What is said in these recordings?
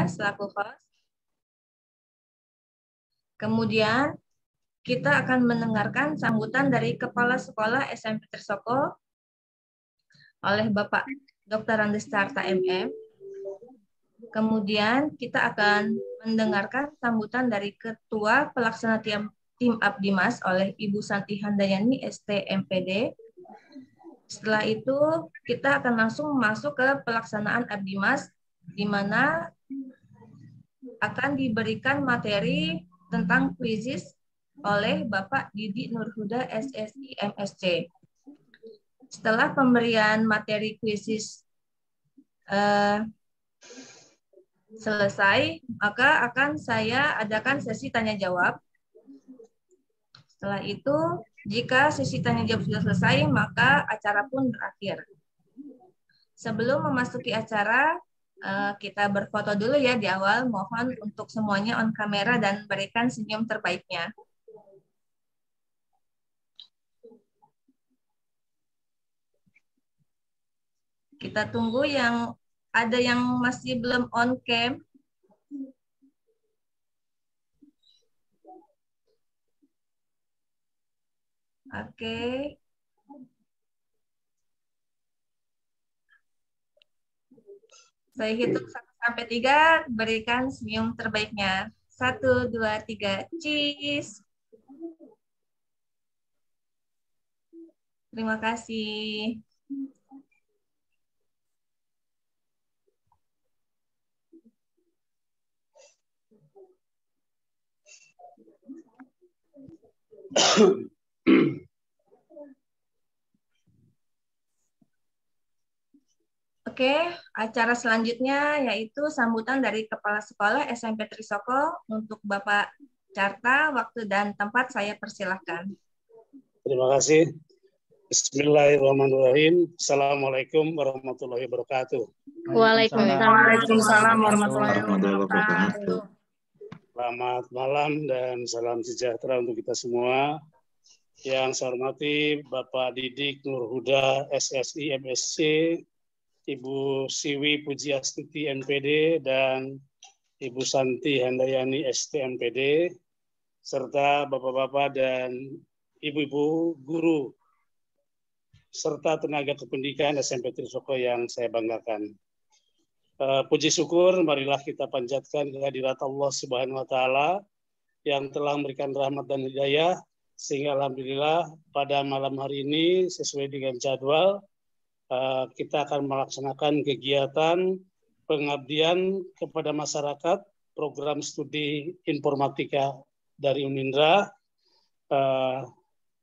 saya selaku host. Kemudian kita akan mendengarkan sambutan dari Kepala Sekolah SMP Trisoko oleh Bapak Dr. Andestarta MM. Kemudian kita akan mendengarkan sambutan dari Ketua Pelaksana Tim Abdimas oleh Ibu Santi Handayani ST MPD. Setelah itu kita akan langsung masuk ke pelaksanaan Abdimas, di mana akan diberikan materi tentang kuisis oleh Bapak Didi Nurhuda SSI MSC. Setelah pemberian materi kuisis selesai, maka akan saya adakan sesi tanya jawab. Setelah itu, jika sesi tanya jawab sudah selesai, maka acara pun berakhir. Sebelum memasuki acara, kita berfoto dulu ya di awal. Mohon untuk semuanya on kamera dan berikan senyum terbaiknya. Kita tunggu yang ada yang masih belum on cam. Oke. Saya hitung 1 sampai 3, berikan senyum terbaiknya. 1, 2, 3, cheese. Terima kasih. Oke, acara selanjutnya yaitu sambutan dari Kepala Sekolah SMP Trisoko untuk Bapak Carta. Waktu dan tempat saya persilahkan. Terima kasih. Bismillahirrahmanirrahim. Assalamualaikum warahmatullahi wabarakatuh. Waalaikumsalam warahmatullahi wabarakatuh. Selamat malam dan salam sejahtera untuk kita semua. Yang saya hormati Bapak Didik Nurhuda SSI MSC, Ibu Siwi Pujiastuti NPD, dan Ibu Santi Handayani ST MPD, serta Bapak-Bapak dan Ibu-Ibu guru, serta tenaga kependidikan SMP Trisoko yang saya banggakan. Puji syukur, marilah kita panjatkan kehadirat Allah Subhanahu wa Ta'ala yang telah memberikan rahmat dan hidayah, sehingga alhamdulillah pada malam hari ini sesuai dengan jadwal kita akan melaksanakan kegiatan pengabdian kepada masyarakat program studi informatika dari Unindra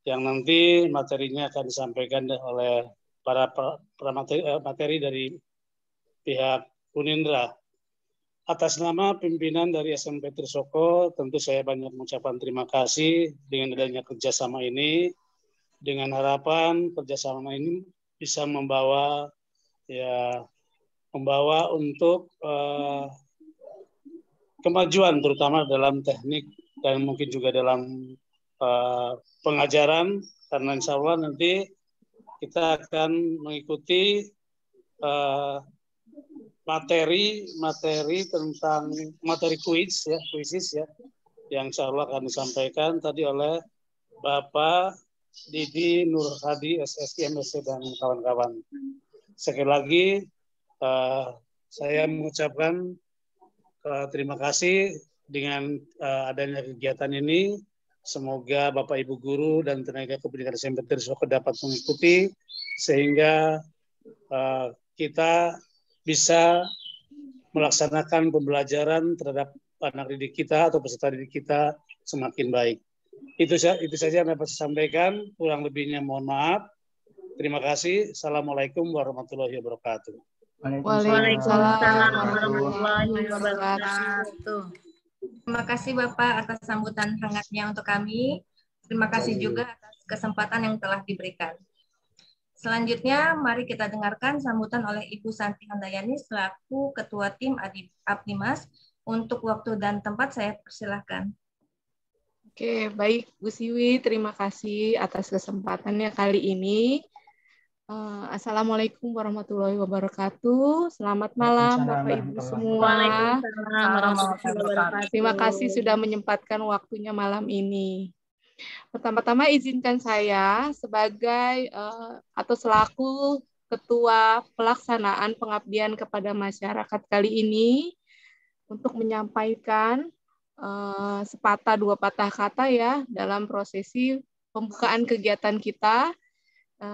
yang nanti materinya akan disampaikan oleh para materi dari pihak Unindra. Atas nama pimpinan dari SMP Trisoko, tentu saya banyak mengucapkan terima kasih dengan adanya kerjasama ini, dengan harapan kerjasama ini bisa membawa untuk kemajuan, terutama dalam teknik dan mungkin juga dalam pengajaran, karena insya Allah nanti kita akan mengikuti materi tentang materi kuisis yang insya Allah akan disampaikan tadi oleh Bapak Didi Nurhadi SSI MSC dan kawan-kawan. Sekali lagi saya mengucapkan terima kasih dengan adanya kegiatan ini. Semoga Bapak Ibu guru dan tenaga kependidikan SMP Trisoko dapat mengikuti sehingga kita bisa melaksanakan pembelajaran terhadap anak didik kita atau peserta didik kita semakin baik. Itu saja yang dapat saya sampaikan. Kurang lebihnya mohon maaf. Terima kasih. Assalamualaikum warahmatullahi wabarakatuh. Waalaikumsalam warahmatullahi wabarakatuh. Terima kasih Bapak atas sambutan hangatnya untuk kami. Terima kasih juga atas kesempatan yang telah diberikan. Selanjutnya, mari kita dengarkan sambutan oleh Ibu Santi Handayani selaku Ketua Tim Abdimas. Untuk waktu dan tempat saya persilahkan. Oke, baik Bu Siwi, terima kasih atas kesempatannya kali ini. Assalamualaikum warahmatullahi wabarakatuh. Selamat malam Bapak Ibu semua. Waalaikumsalam warahmatullahi wabarakatuh. Terima kasih sudah menyempatkan waktunya malam ini. Pertama-tama izinkan saya sebagai atau selaku Ketua Pelaksanaan Pengabdian kepada Masyarakat kali ini untuk menyampaikan sepatah dua patah kata ya dalam prosesi pembukaan kegiatan kita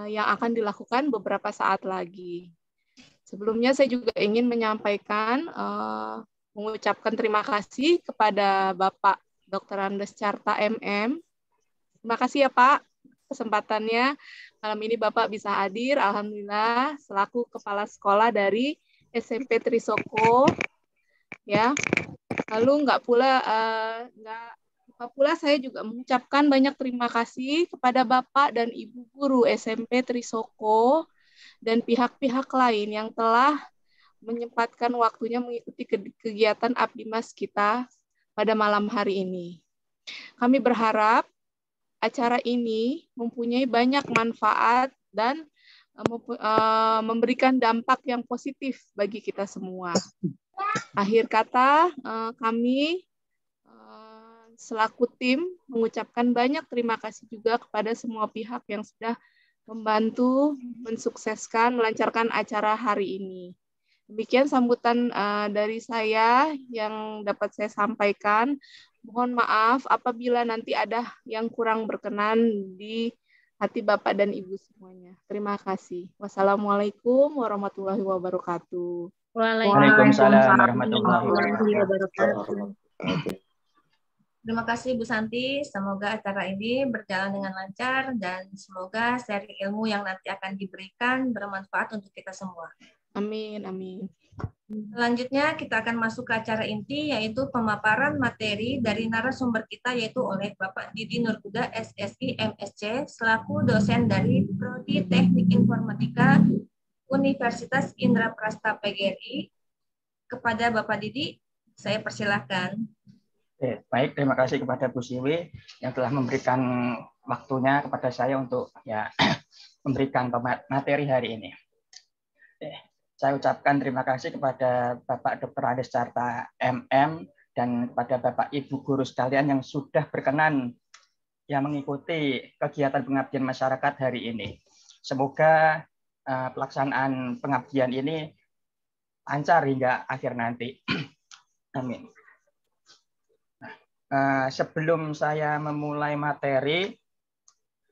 yang akan dilakukan beberapa saat lagi. Sebelumnya saya juga ingin menyampaikan, mengucapkan terima kasih kepada Bapak Dr. Andes Carta MM. Terima kasih ya Pak, kesempatannya malam ini Bapak bisa hadir, Alhamdulillah, selaku Kepala Sekolah dari SMP Trisoko. Ya, lalu nggak pula saya juga mengucapkan banyak terima kasih kepada Bapak dan Ibu Guru SMP Trisoko dan pihak-pihak lain yang telah menyempatkan waktunya mengikuti kegiatan Abdimas kita pada malam hari ini. Kami berharap acara ini mempunyai banyak manfaat dan memberikan dampak yang positif bagi kita semua. Akhir kata, kami selaku tim mengucapkan banyak terima kasih juga kepada semua pihak yang sudah membantu mensukseskan melancarkan acara hari ini. Demikian sambutan dari saya yang dapat saya sampaikan. Mohon maaf apabila nanti ada yang kurang berkenan di hati Bapak dan Ibu semuanya. Terima kasih. Wassalamualaikum warahmatullahi wabarakatuh. Waalaikumsalam warahmatullahi wabarakatuh. Terima kasih Bu Santi, semoga acara ini berjalan dengan lancar dan semoga seri ilmu yang nanti akan diberikan bermanfaat untuk kita semua. Amin, amin. Selanjutnya kita akan masuk ke acara inti yaitu pemaparan materi dari narasumber kita yaitu oleh Bapak Didi Nurhuda SSI MSc selaku dosen dari Prodi Teknik Informatika Universitas Indraprasta PGRI. Kepada Bapak Didi, saya persilahkan. Baik, terima kasih kepada Bu Siwi yang telah memberikan waktunya kepada saya untuk memberikan materi hari ini. Saya ucapkan terima kasih kepada Bapak Dr. Andes Carta MM dan kepada Bapak Ibu guru sekalian yang sudah berkenan yang mengikuti kegiatan pengabdian masyarakat hari ini. Semoga pelaksanaan pengabdian ini lancar hingga akhir nanti. Amin. Sebelum saya memulai materi,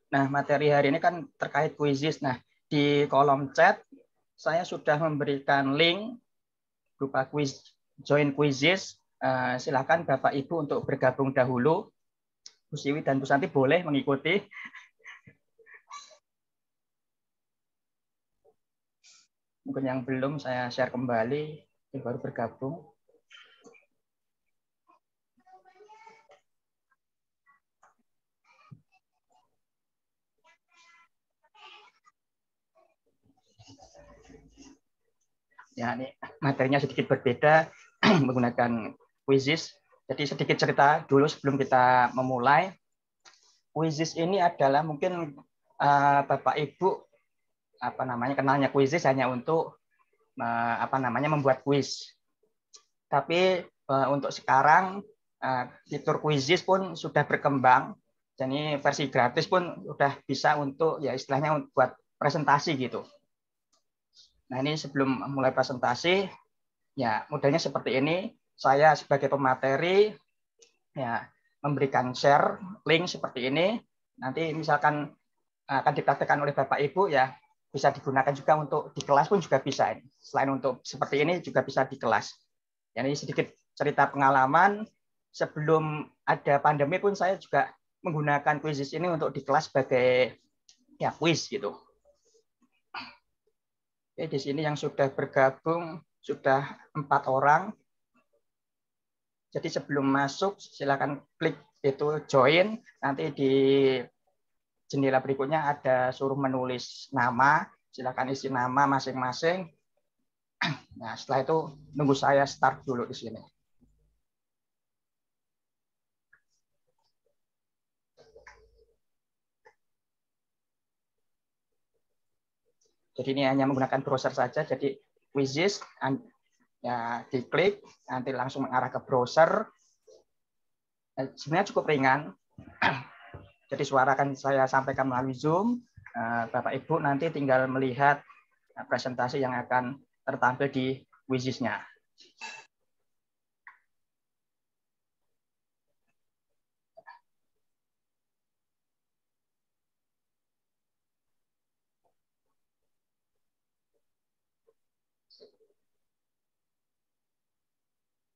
materi hari ini kan terkait quizzes. Nah, di kolom chat saya sudah memberikan link berupa join quizzes. Silakan Bapak Ibu untuk bergabung dahulu. Bu Siwi dan Bu Santi boleh mengikuti. Mungkin yang belum saya share kembali, yang baru bergabung. Ya, ini materinya sedikit berbeda menggunakan quizzes. Jadi sedikit cerita dulu sebelum kita memulai. Quizzes ini adalah mungkin Bapak Ibu kenalnya quizzes hanya untuk membuat quiz. Tapi untuk sekarang fitur quizzes pun sudah berkembang. Jadi versi gratis pun sudah bisa untuk ya istilahnya buat presentasi gitu. Nah, ini sebelum mulai presentasi, ya modelnya seperti ini. Saya sebagai pemateri ya memberikan share link seperti ini. Nanti misalkan akan dipraktekkan oleh Bapak Ibu ya bisa digunakan juga untuk di kelas pun juga bisa. Selain untuk seperti ini juga bisa di kelas. Jadi sedikit cerita pengalaman sebelum ada pandemi pun saya juga menggunakan quizzes ini untuk di kelas sebagai ya quiz gitu. Oke, di sini yang sudah bergabung sudah 4 orang. Jadi sebelum masuk silakan klik itu join. Nanti di jendela berikutnya ada suruh menulis nama. Silakan isi nama masing-masing. Nah, setelah itu nunggu saya start dulu di sini. Jadi ini hanya menggunakan browser saja. Jadi Quizzes ya diklik nanti langsung mengarah ke browser. Sebenarnya cukup ringan. Jadi suara akan saya sampaikan melalui Zoom. Bapak Ibu nanti tinggal melihat presentasi yang akan tertampil di Quizzes-nya.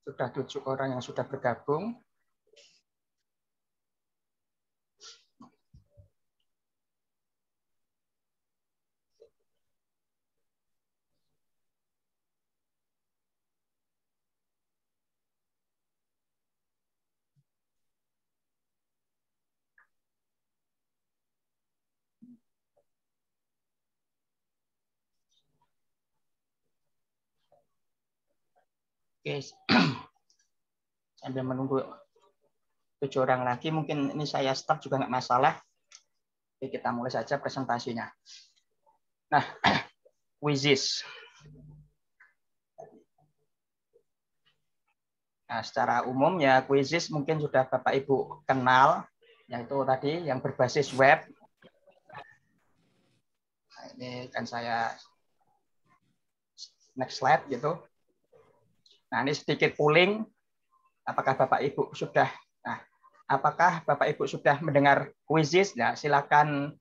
Sudah 7 orang yang sudah bergabung. Oke, sambil menunggu 7 orang lagi, mungkin ini saya start juga nggak masalah. Oke, kita mulai saja presentasinya. Nah, Quizzes. Nah, secara umum ya Quizzes mungkin sudah Bapak Ibu kenal, yaitu tadi yang berbasis web. Nah, ini kan saya next slide gitu. Nah, ini sedikit polling. Apakah Bapak Ibu sudah mendengar Quizzes? Ya, silakan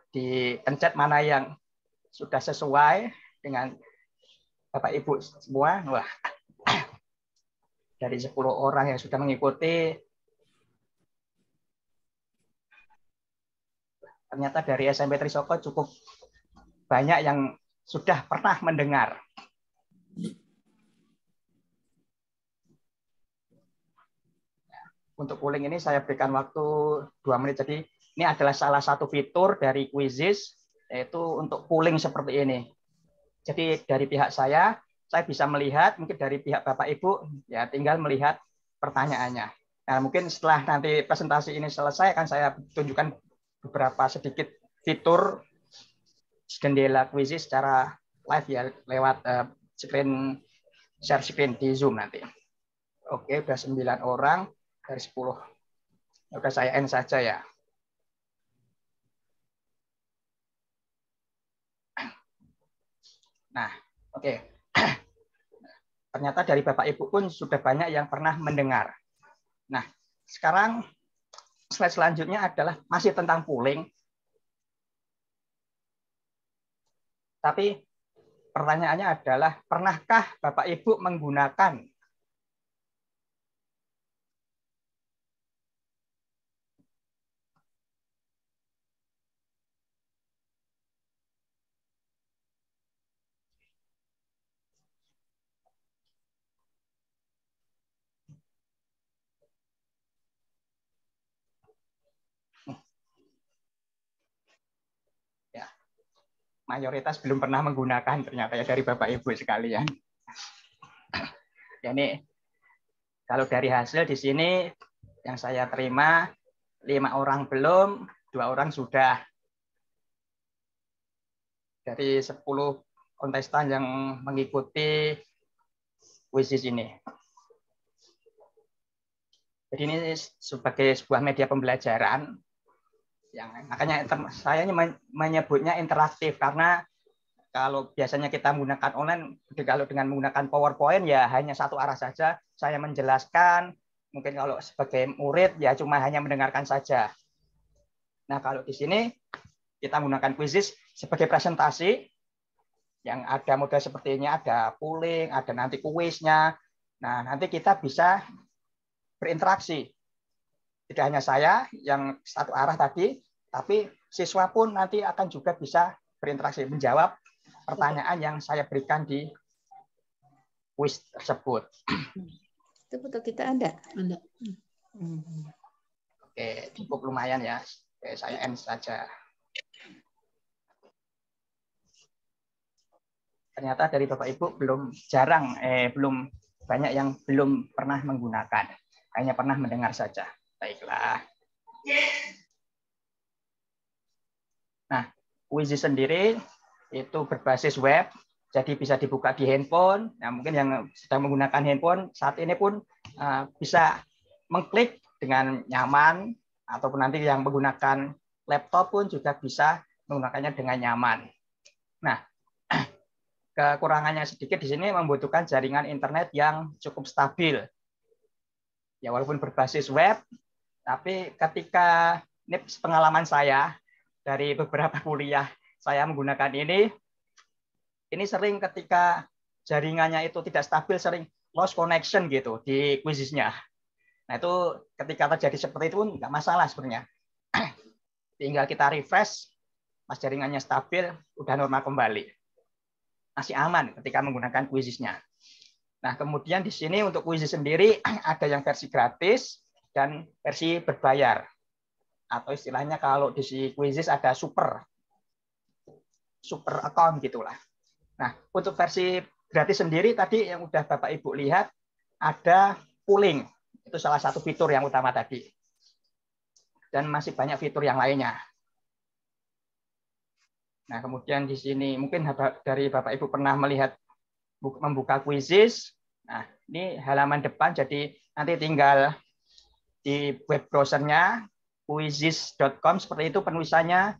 dipencet mana yang sudah sesuai dengan Bapak Ibu semua. Wah, dari 10 orang yang sudah mengikuti, ternyata dari SMP Trisoko cukup banyak yang sudah pernah mendengar. Untuk polling ini saya berikan waktu 2 menit. Jadi ini adalah salah satu fitur dari Quizzes, yaitu untuk polling seperti ini. Jadi dari pihak saya bisa melihat, mungkin dari pihak Bapak Ibu, ya tinggal melihat pertanyaannya. Nah, mungkin setelah nanti presentasi ini selesai, akan saya tunjukkan beberapa sedikit fitur jendela Quizzes secara live ya, lewat share screen di Zoom nanti. Oke, udah 9 orang dari 10. Udah saya end saja ya. Nah, oke. Ternyata dari Bapak Ibu pun sudah banyak yang pernah mendengar. Nah, sekarang slide selanjutnya adalah masih tentang polling. Tapi pertanyaannya adalah, pernahkah Bapak Ibu menggunakan ya, mayoritas belum pernah menggunakan ternyata ya dari Bapak Ibu sekalian. Ya, ini kalau dari hasil di sini yang saya terima 5 orang belum, 2 orang sudah. Dari 10 kontestan yang mengikuti Quizzes ini. Jadi ini sebagai sebuah media pembelajaran yang makanya saya menyebutnya interaktif, karena kalau biasanya kita menggunakan online, kalau dengan menggunakan PowerPoint ya hanya satu arah saja, saya menjelaskan, mungkin kalau sebagai murid ya cuma hanya mendengarkan saja. Nah, kalau di sini kita menggunakan Quizzes sebagai presentasi yang ada model seperti ini, ada polling, ada nanti kuisnya. Nah, nanti kita bisa berinteraksi. Tidak hanya saya yang satu arah tadi, tapi siswa pun nanti akan juga bisa berinteraksi, menjawab pertanyaan yang saya berikan di kuis tersebut. Itu foto kita ada? Ada. Oke, cukup lumayan ya. Oke, saya end saja. Ternyata dari Bapak Ibu belum banyak yang belum pernah menggunakan, hanya pernah mendengar saja. Baiklah. Nah, Quizzes sendiri itu berbasis web, jadi bisa dibuka di handphone. Nah, mungkin yang sedang menggunakan handphone saat ini pun bisa mengklik dengan nyaman, ataupun nanti yang menggunakan laptop pun juga bisa menggunakannya dengan nyaman. Nah, kekurangannya sedikit di sini membutuhkan jaringan internet yang cukup stabil. Ya, walaupun berbasis web, tapi ketika ini pengalaman saya dari beberapa kuliah saya menggunakan ini sering ketika jaringannya itu tidak stabil, sering lost connection gitu di Quizizz-nya. Nah, itu ketika terjadi seperti itu nggak masalah sebenarnya. Tinggal kita refresh, pas jaringannya stabil, udah normal kembali. Masih aman ketika menggunakan Quizizz-nya. Nah, kemudian di sini untuk Quizizz sendiri ada yang versi gratis dan versi berbayar. Atau istilahnya kalau di Quizizz ada super account gitulah. Nah, untuk versi gratis sendiri tadi yang udah Bapak Ibu lihat ada polling. Itu salah satu fitur yang utama tadi. Dan masih banyak fitur yang lainnya. Nah, kemudian di sini mungkin dari Bapak Ibu pernah melihat membuka Quizizz. Nah, ini halaman depan, jadi nanti tinggal di web browsernya quizizz.com seperti itu penulisannya.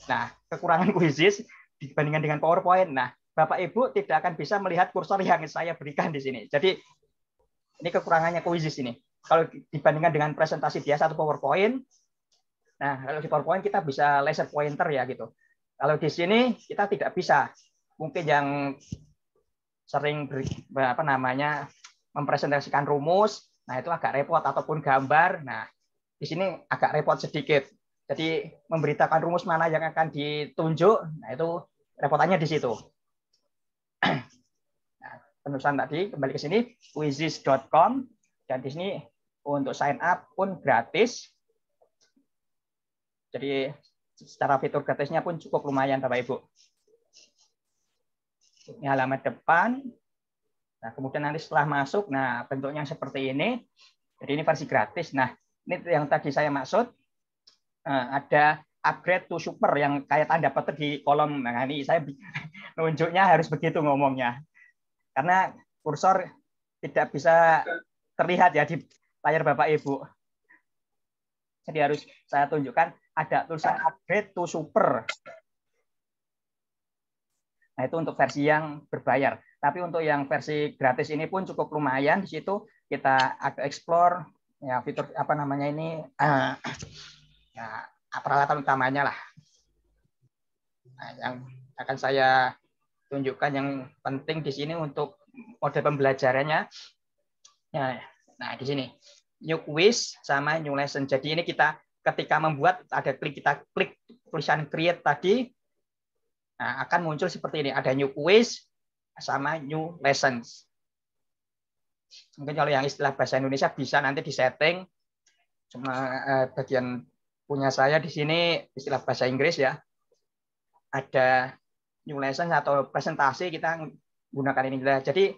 Nah, kekurangan Quizizz dibandingkan dengan PowerPoint. Nah, Bapak Ibu tidak akan bisa melihat kursor yang saya berikan di sini. Jadi ini kekurangannya Quizizz ini. Kalau dibandingkan dengan presentasi biasa atau PowerPoint, nah kalau di PowerPoint kita bisa laser pointer ya gitu. Kalau di sini kita tidak bisa. Mungkin yang sering mempresentasikan rumus, nah itu agak repot, ataupun gambar. Nah, di sini agak repot sedikit. Jadi memberitakan rumus mana yang akan ditunjuk, nah itu repotannya di situ. Nah, penulisan tadi kembali ke sini quizizz.com, dan di sini untuk sign up pun gratis. Jadi secara fitur gratisnya pun cukup lumayan Bapak Ibu. Ini halaman depan. Nah, kemudian nanti setelah masuk, nah bentuknya seperti ini. Jadi ini versi gratis. Nah, ini yang tadi saya maksud, ada upgrade to super yang kayak tanda petik di kolom. Nah, ini saya nunjuknya harus begitu ngomongnya. Karena kursor tidak bisa terlihat ya di layar Bapak Ibu. Jadi harus saya tunjukkan ada tulisan upgrade to super. Nah, itu untuk versi yang berbayar. Tapi untuk yang versi gratis ini pun cukup lumayan. Di situ kita agak explore ya fitur apa namanya ini ya, peralatan utamanya lah. Nah, yang akan saya tunjukkan yang penting di sini untuk model pembelajarannya. Ya, nah di sini new quiz sama new lesson. Jadi ini kita ketika membuat ada kita klik tulisan create tadi, nah, akan muncul seperti ini. Ada new quiz sama new lessons. Mungkin kalau yang istilah bahasa Indonesia bisa nanti disetting. Cuma bagian punya saya di sini istilah bahasa Inggris ya. Ada new lessons atau presentasi kita gunakan ini. Jadi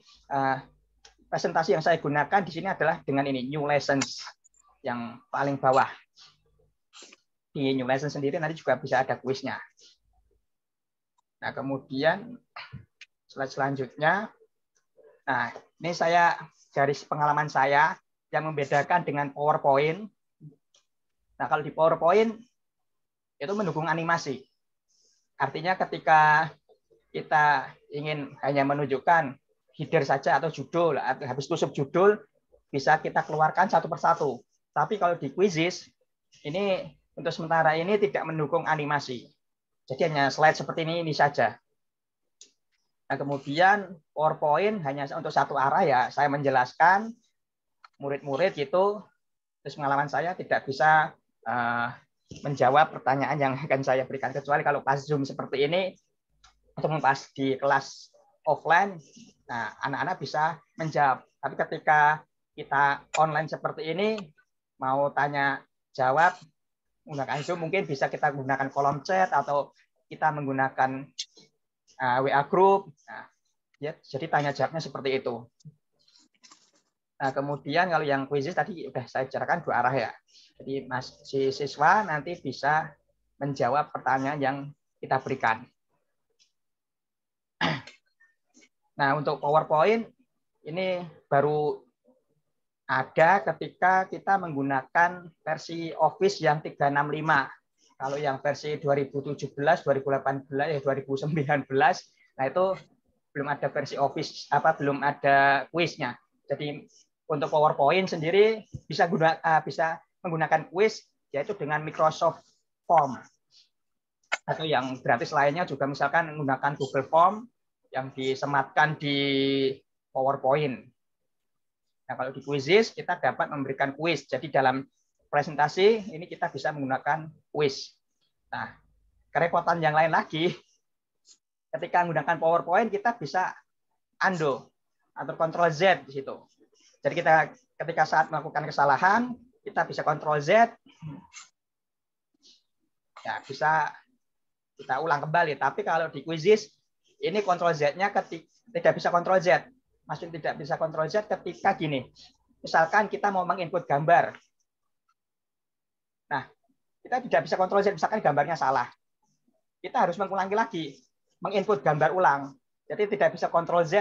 presentasi yang saya gunakan di sini adalah dengan ini new lessons yang paling bawah. Di new lessons sendiri nanti juga bisa ada kuisnya. Nah, kemudian slide selanjutnya. Nah, ini saya dari pengalaman saya yang membedakan dengan PowerPoint. Nah, kalau di PowerPoint itu mendukung animasi. Artinya ketika kita ingin hanya menunjukkan header saja atau judul, habis itu subjudul bisa kita keluarkan satu persatu. Tapi kalau di Quizizz ini untuk sementara ini tidak mendukung animasi. Jadi hanya slide seperti ini saja. Nah, kemudian PowerPoint hanya untuk satu arah ya. Saya menjelaskan murid-murid gitu. Terus pengalaman saya tidak bisa menjawab pertanyaan yang akan saya berikan, kecuali kalau pas Zoom seperti ini atau pas di kelas offline, nah anak-anak bisa menjawab. Tapi ketika kita online seperti ini, mau tanya jawab menggunakan Zoom, mungkin bisa kita gunakan kolom chat atau kita menggunakan WA group. Nah, ya, jadi tanya jawabnya seperti itu. Nah, kemudian kalau yang Quizizz tadi sudah saya bicarakan dua arah ya. Jadi si siswa nanti bisa menjawab pertanyaan yang kita berikan. Nah, untuk PowerPoint ini baru ada ketika kita menggunakan versi Office yang 365. Kalau yang versi 2017, 2018, 2019, nah itu belum ada versi Office, belum ada kuisnya. Jadi untuk PowerPoint sendiri bisa menggunakan kuis, yaitu dengan Microsoft Form. Atau yang gratis lainnya juga misalkan menggunakan Google Form yang disematkan di PowerPoint. Nah, kalau di Quizzes kita dapat memberikan kuis. Jadi dalam presentasi ini kita bisa menggunakan kuis. Nah, kerepotan yang lain lagi, ketika menggunakan PowerPoint kita bisa undo atau Ctrl Z di situ. Jadi kita ketika saat melakukan kesalahan, kita bisa Ctrl Z, ya bisa kita ulang kembali. Tapi kalau di Quizzes ini Ctrl Z-nya tidak bisa Ctrl Z. Maksudnya tidak bisa Ctrl Z ketika gini. Misalkan kita mau menginput gambar. Nah, kita tidak bisa Ctrl Z, misalkan gambarnya salah. Kita harus mengulangi lagi, menginput gambar ulang. Jadi tidak bisa Ctrl Z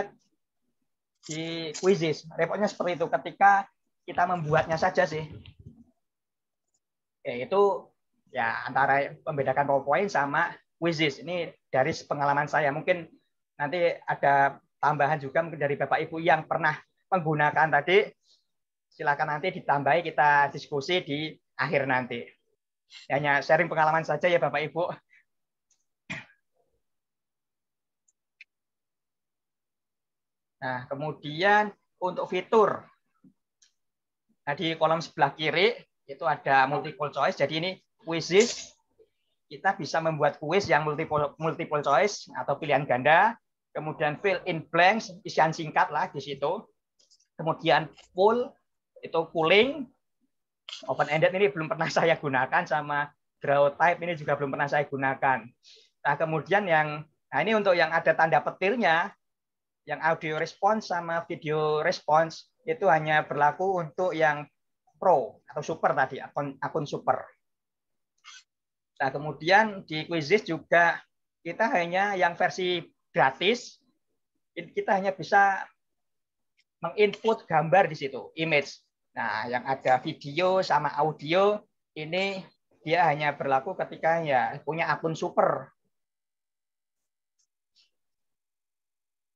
di Quizzes. Repotnya seperti itu ketika kita membuatnya saja sih. Itu ya antara membedakan PowerPoint sama Quizzes. Ini dari pengalaman saya. Mungkin nanti ada tambahan juga mungkin dari Bapak Ibu yang pernah menggunakan tadi. Silakan nanti ditambahi, kita diskusi di akhir nanti. Hanya sharing pengalaman saja ya Bapak Ibu. Nah, kemudian untuk fitur. Nah, di kolom sebelah kiri itu ada multiple choice. Jadi ini quizzes. Kita bisa membuat kuis yang multiple choice atau pilihan ganda. Kemudian fill in blanks, isian singkat lah di situ. Kemudian poll, itu polling. Open ended ini belum pernah saya gunakan, sama draw type ini juga belum pernah saya gunakan. Nah, kemudian ini untuk yang ada tanda petirnya, yang audio response sama video response itu hanya berlaku untuk yang pro atau super tadi, akun super. Nah, kemudian di Quizzes juga kita hanya yang versi gratis, kita hanya bisa menginput gambar di situ, image. Nah, yang ada video sama audio ini dia hanya berlaku ketika ya punya akun super.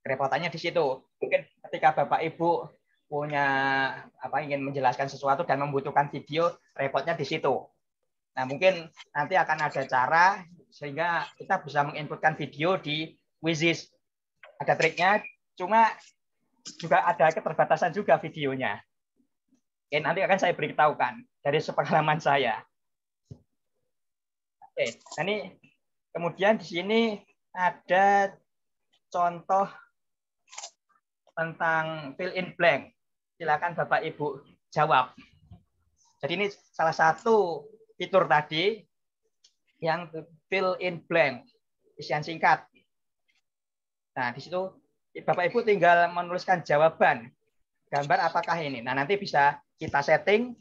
Kerepotannya di situ. Mungkin ketika Bapak Ibu punya ingin menjelaskan sesuatu dan membutuhkan video, repotnya di situ. Nah, mungkin nanti akan ada cara sehingga kita bisa menginputkan video di Quizzes. Ada triknya, cuma juga ada keterbatasan juga videonya. Oke, nanti akan saya beritahukan dari sepengalaman saya. Oke, nah ini kemudian di sini ada contoh tentang fill in blank. Silakan Bapak Ibu jawab. Jadi ini salah satu fitur tadi yang fill in blank, isian singkat. Nah, di situ Bapak Ibu tinggal menuliskan jawaban. Gambar apakah ini? Nah, nanti bisa kita setting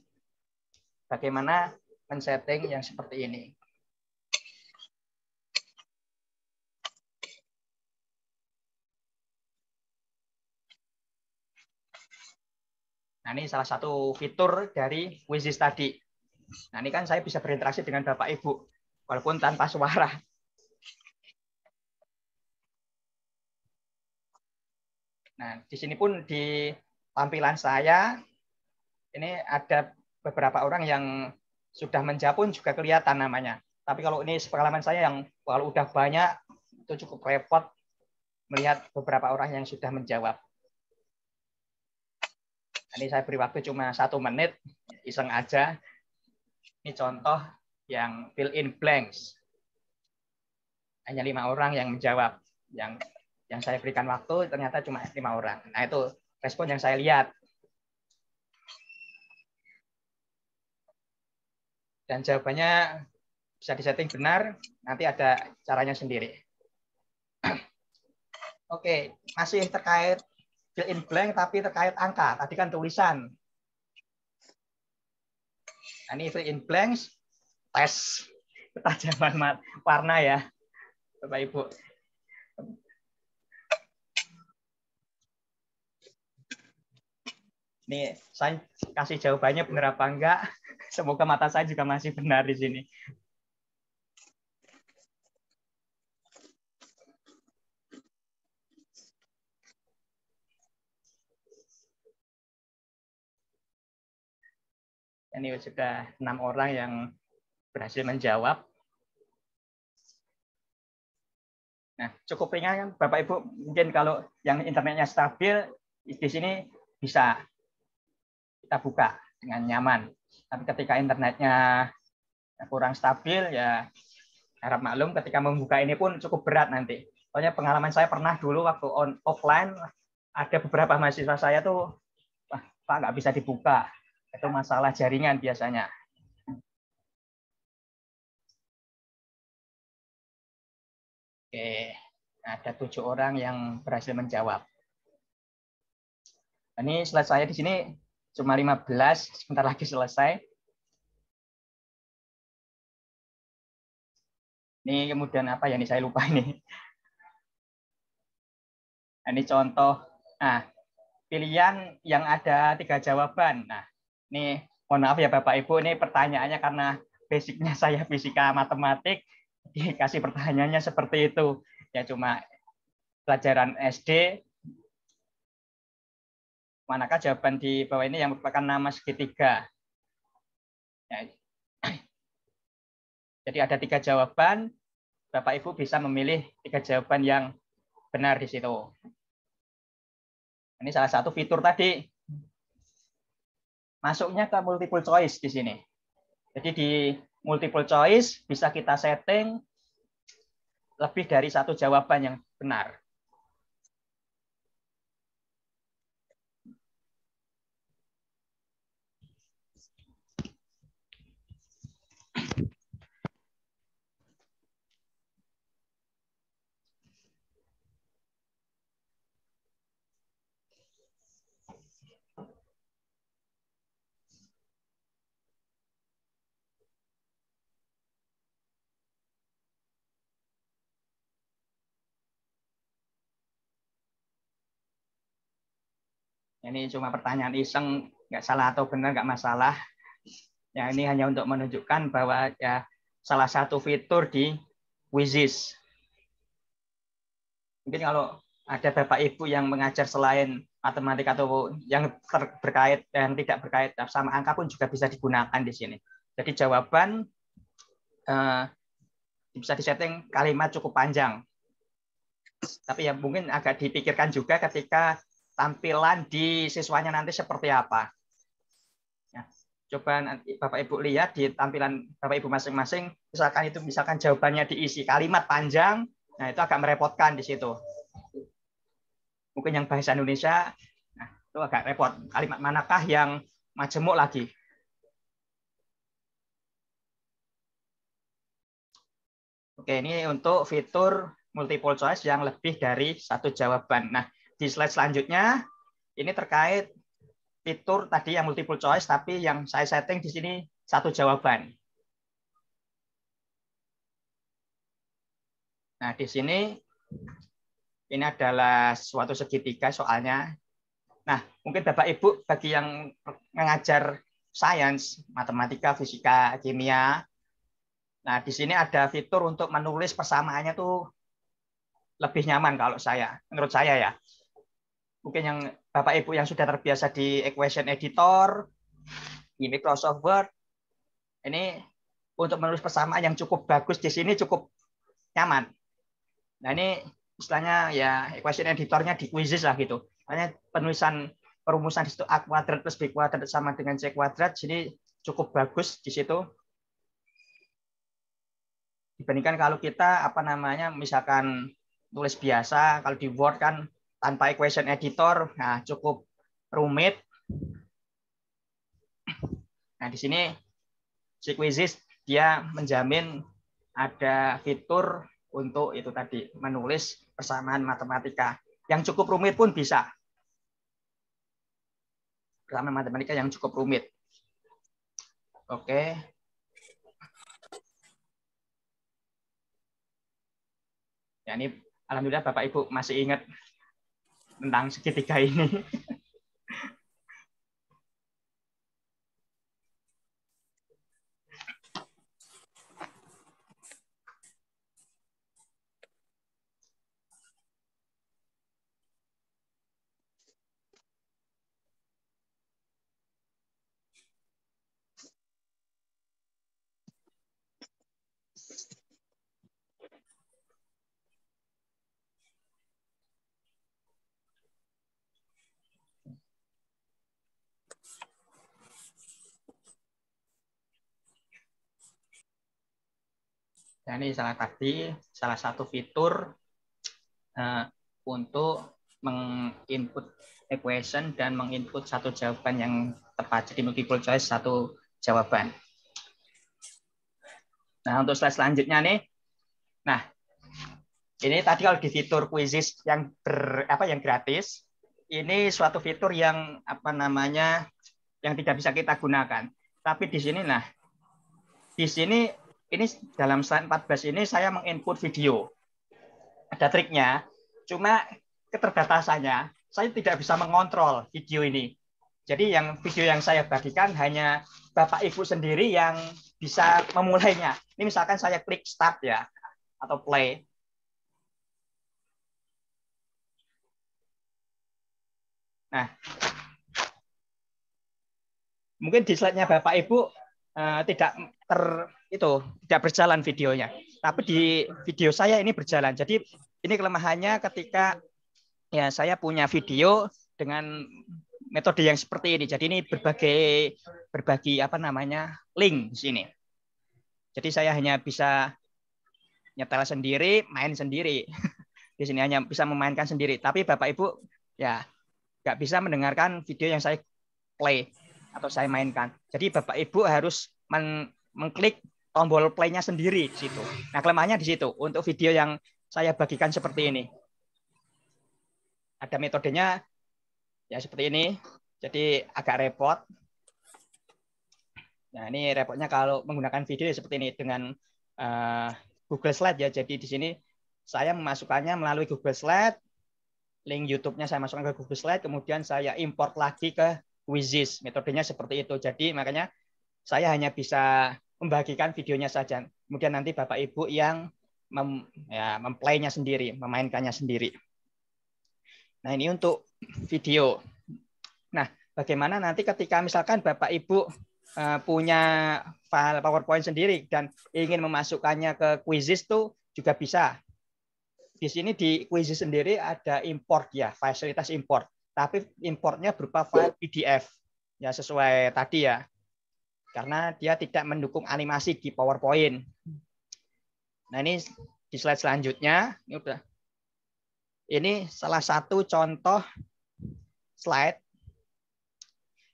bagaimana men-setting yang seperti ini. Nah, ini salah satu fitur dari Quizzes tadi. Nah, ini kan saya bisa berinteraksi dengan Bapak Ibu, walaupun tanpa suara. Nah, di sini pun di tampilan saya, ini ada beberapa orang yang sudah menjawab pun juga kelihatan namanya. Tapi kalau ini pengalaman saya yang kalau udah banyak, itu cukup repot melihat beberapa orang yang sudah menjawab. Ini saya beri waktu cuma 1 menit, iseng aja. Ini contoh yang fill in blanks. Hanya 5 orang yang menjawab. Yang saya berikan waktu ternyata cuma 5 orang. Nah, itu respon yang saya lihat. Dan jawabannya bisa disetting benar, nanti ada caranya sendiri. Oke, masih terkait fill in blank tapi terkait angka. Tadi kan tulisan. Nah, ini fill in blanks, tes ketajaman warna ya, Bapak Ibu. Nih, saya kasih jawabannya benar apa enggak. Semoga mata saya juga masih benar di sini. Ini sudah 6 orang yang berhasil menjawab. Nah, cukup ringan kan Bapak Ibu. Mungkin kalau yang internetnya stabil, di sini bisa kita buka dengan nyaman. Tapi ketika internetnya kurang stabil, ya harap maklum ketika membuka ini pun cukup berat nanti. Soalnya pengalaman saya pernah dulu waktu offline, ada beberapa mahasiswa saya tuh, wah, Pak nggak bisa dibuka. Itu masalah jaringan biasanya. Oke, ada 7 orang yang berhasil menjawab. Ini slide saya di sini cuma 15, sebentar lagi selesai. Ini kemudian apa ya, ini saya lupa ini. Ini contoh. Nah, pilihan yang ada 3 jawaban. Nah, ini mohon maaf ya Bapak Ibu, ini pertanyaannya karena basicnya saya fisika matematik, dikasih pertanyaannya seperti itu. Ya cuma pelajaran SD. Manakah jawaban di bawah ini yang merupakan nama segitiga? Ya. Jadi ada 3 jawaban, Bapak Ibu bisa memilih 3 jawaban yang benar di situ. Ini salah satu fitur tadi. Masuknya ke multiple choice di sini. Jadi di multiple choice bisa kita setting lebih dari 1 jawaban yang benar. Ini cuma pertanyaan iseng, nggak salah atau benar nggak masalah. Ya ini hanya untuk menunjukkan bahwa ya salah satu fitur di Quizzes. Mungkin kalau ada Bapak Ibu yang mengajar selain matematik atau yang berkait dan tidak berkait sama angka pun juga bisa digunakan di sini. Jadi jawaban bisa disetting kalimat cukup panjang. Tapi ya mungkin agak dipikirkan juga ketika tampilan di siswanya nanti seperti apa. Ya, coba nanti Bapak Ibu lihat di tampilan Bapak Ibu masing-masing, misalkan jawabannya diisi kalimat panjang, nah itu agak merepotkan di situ. Mungkin yang bahasa Indonesia, nah itu agak repot. Kalimat manakah yang majemuk lagi? Oke, ini untuk fitur multiple choice yang lebih dari 1 jawaban. Nah, di slide selanjutnya ini terkait fitur tadi yang multiple choice, tapi yang saya setting di sini 1 jawaban. Nah, di sini ini adalah suatu segitiga soalnya. Nah, mungkin Bapak Ibu bagi yang mengajar sains, matematika, fisika, kimia, nah di sini ada fitur untuk menulis persamaannya tuh lebih nyaman kalau menurut saya ya. Mungkin yang Bapak Ibu yang sudah terbiasa di equation editor, di Microsoft Word, ini untuk menulis persamaan yang cukup bagus di sini cukup nyaman. Nah ini istilahnya ya equation editornya di Quizzes lah gitu. Hanya penulisan perumusan di situ A kuadrat plus B kuadrat sama dengan C kuadrat, sini cukup bagus di situ. Dibandingkan kalau kita misalkan tulis biasa, kalau di Word kan tanpa equation editor, nah cukup rumit. Nah di sini si Quizzes dia menjamin ada fitur untuk itu tadi menulis persamaan matematika yang cukup rumit pun bisa. Persamaan matematika yang cukup rumit. Oke. Ya ini alhamdulillah Bapak Ibu masih ingat tentang segitiga ini. Nah, ini salah satu fitur untuk menginput equation dan menginput satu jawaban yang tepat. Jadi multiple choice satu jawaban. Nah, untuk slide selanjutnya nih. Nah, ini tadi kalau di fitur quizzes yang yang gratis, ini suatu fitur yang yang tidak bisa kita gunakan. Tapi di sini ini dalam slide 14 ini saya menginput video. Ada triknya, cuma keterbatasannya saya tidak bisa mengontrol video ini. Jadi video yang saya bagikan hanya Bapak Ibu sendiri yang bisa memulainya. Ini misalkan saya klik start ya, atau play. Nah, mungkin di slide-nya Bapak Ibu tidak berjalan videonya. Tapi di video saya ini berjalan. Jadi ini kelemahannya ketika ya saya punya video dengan metode yang seperti ini. Jadi ini berbagi link di sini. Jadi saya hanya bisa nyetel sendiri, main sendiri. Di sini hanya bisa memainkan sendiri. Tapi Bapak Ibu ya nggak bisa mendengarkan video yang saya play atau saya mainkan. Jadi Bapak Ibu harus mengklik tombol play-nya sendiri di situ. Nah, kelemahannya di situ. Untuk video yang saya bagikan seperti ini. Ada metodenya ya seperti ini. Jadi agak repot. Nah, ini repotnya kalau menggunakan video seperti ini dengan Google Slide ya. Jadi di sini saya memasukkannya melalui Google Slide. Link YouTube-nya saya masukkan ke Google Slide, kemudian saya import lagi ke Quizzes. Metodenya seperti itu. Jadi makanya saya hanya bisa membagikan videonya saja. Kemudian nanti Bapak Ibu yang memplaynya sendiri, memainkannya sendiri. Nah, ini untuk video. Nah, bagaimana nanti ketika misalkan Bapak Ibu punya file PowerPoint sendiri dan ingin memasukkannya ke Quizzes itu juga bisa. Di sini di Quizzes sendiri ada import ya, fasilitas import. Tapi importnya berupa file PDF. Ya sesuai tadi ya. Karena dia tidak mendukung animasi di PowerPoint. Nah, ini di slide selanjutnya, ini salah satu contoh slide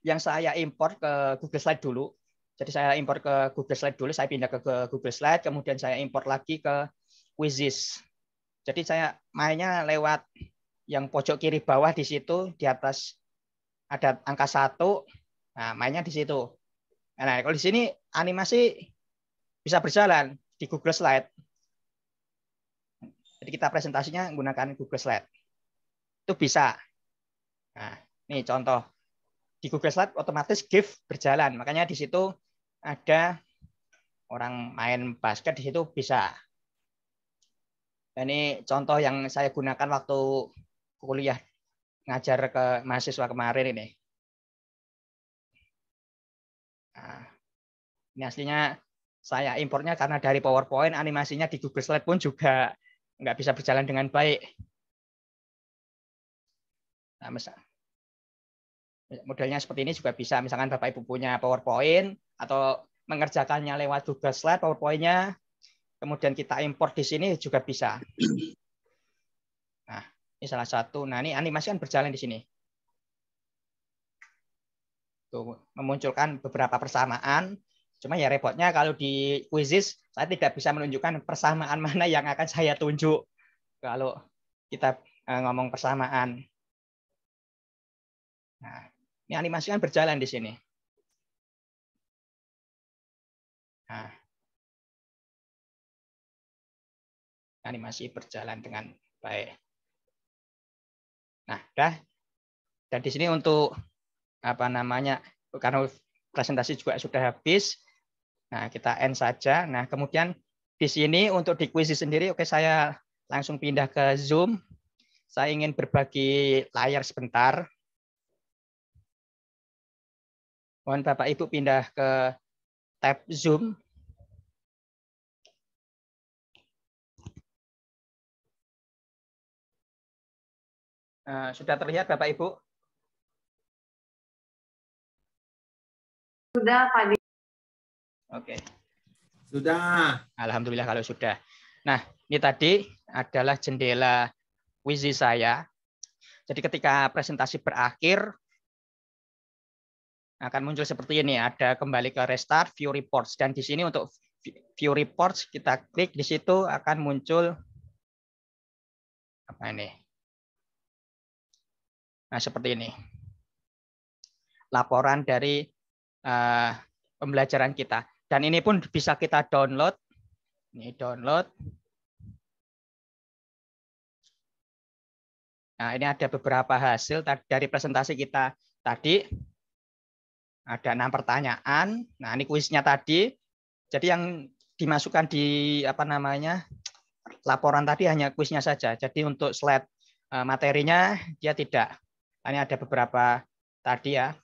yang saya import ke Google Slide dulu. Jadi saya import ke Google Slide dulu, saya pindah ke Google Slide, kemudian saya import lagi ke Quizzes. Jadi saya mainnya lewat yang pojok kiri bawah di situ, di atas ada angka 1. Nah, mainnya di situ. Nah, kalau di sini animasi bisa berjalan di Google Slide. Jadi kita presentasinya menggunakan Google Slide. Itu bisa. Nah, ini contoh. Di Google Slide otomatis GIF berjalan. Makanya di situ ada orang main basket di situ bisa. Dan ini contoh yang saya gunakan waktu kuliah ngajar ke mahasiswa kemarin ini. Nah, ini aslinya saya importnya karena dari PowerPoint, animasinya di Google Slide pun juga nggak bisa berjalan dengan baik. Nah, modelnya seperti ini juga bisa. Misalkan Bapak Ibu punya PowerPoint atau mengerjakannya lewat Google Slide PowerPoint-nya, kemudian kita import di sini juga bisa. Nah, ini salah satu. Nah, ini animasi kan berjalan di sini. Tuh, memunculkan beberapa persamaan. Cuma ya repotnya kalau di Quizzes saya tidak bisa menunjukkan persamaan mana yang akan saya tunjuk kalau kita ngomong persamaan. Nah, ini animasi kan berjalan di sini. Nah, animasi berjalan dengan baik. Nah, dan di sini untuk karena presentasi juga sudah habis. Nah, kita end saja. Nah, kemudian di sini untuk di Quizzes sendiri, oke, saya langsung pindah ke Zoom. Saya ingin berbagi layar sebentar. Mohon Bapak Ibu pindah ke tab Zoom. Sudah terlihat Bapak Ibu? Sudah, Pak. Oke. Sudah. Alhamdulillah kalau sudah. Nah, ini tadi adalah jendela quizzes saya. Jadi ketika presentasi berakhir, akan muncul seperti ini. Ada kembali ke restart, view reports. Dan di sini untuk view reports, kita klik di situ akan muncul apa ini? Nah, seperti ini. Laporan dari pembelajaran kita. Dan ini pun bisa kita download. Ini download. Nah, ini ada beberapa hasil dari presentasi kita tadi. Ada 6 pertanyaan. Nah, ini kuisnya tadi. Jadi yang dimasukkan di laporan tadi hanya kuisnya saja. Jadi untuk slide materinya dia tidak. Ini ada beberapa tadi ya.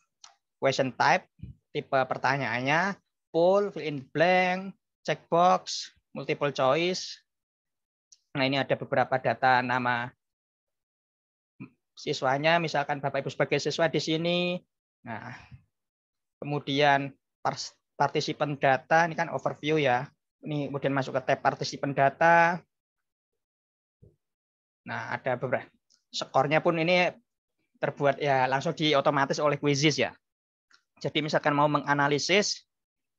Question type, tipe pertanyaannya, poll, fill in blank, checkbox, multiple choice. Nah, ini ada beberapa data nama siswanya, misalkan Bapak Ibu sebagai siswa di sini. Nah, kemudian participant data, ini kan overview ya. Ini kemudian masuk ke tab participant data. Nah, ada beberapa. Skornya pun ini terbuat ya langsung diotomatis oleh Quizzes ya. Jadi misalkan mau menganalisis,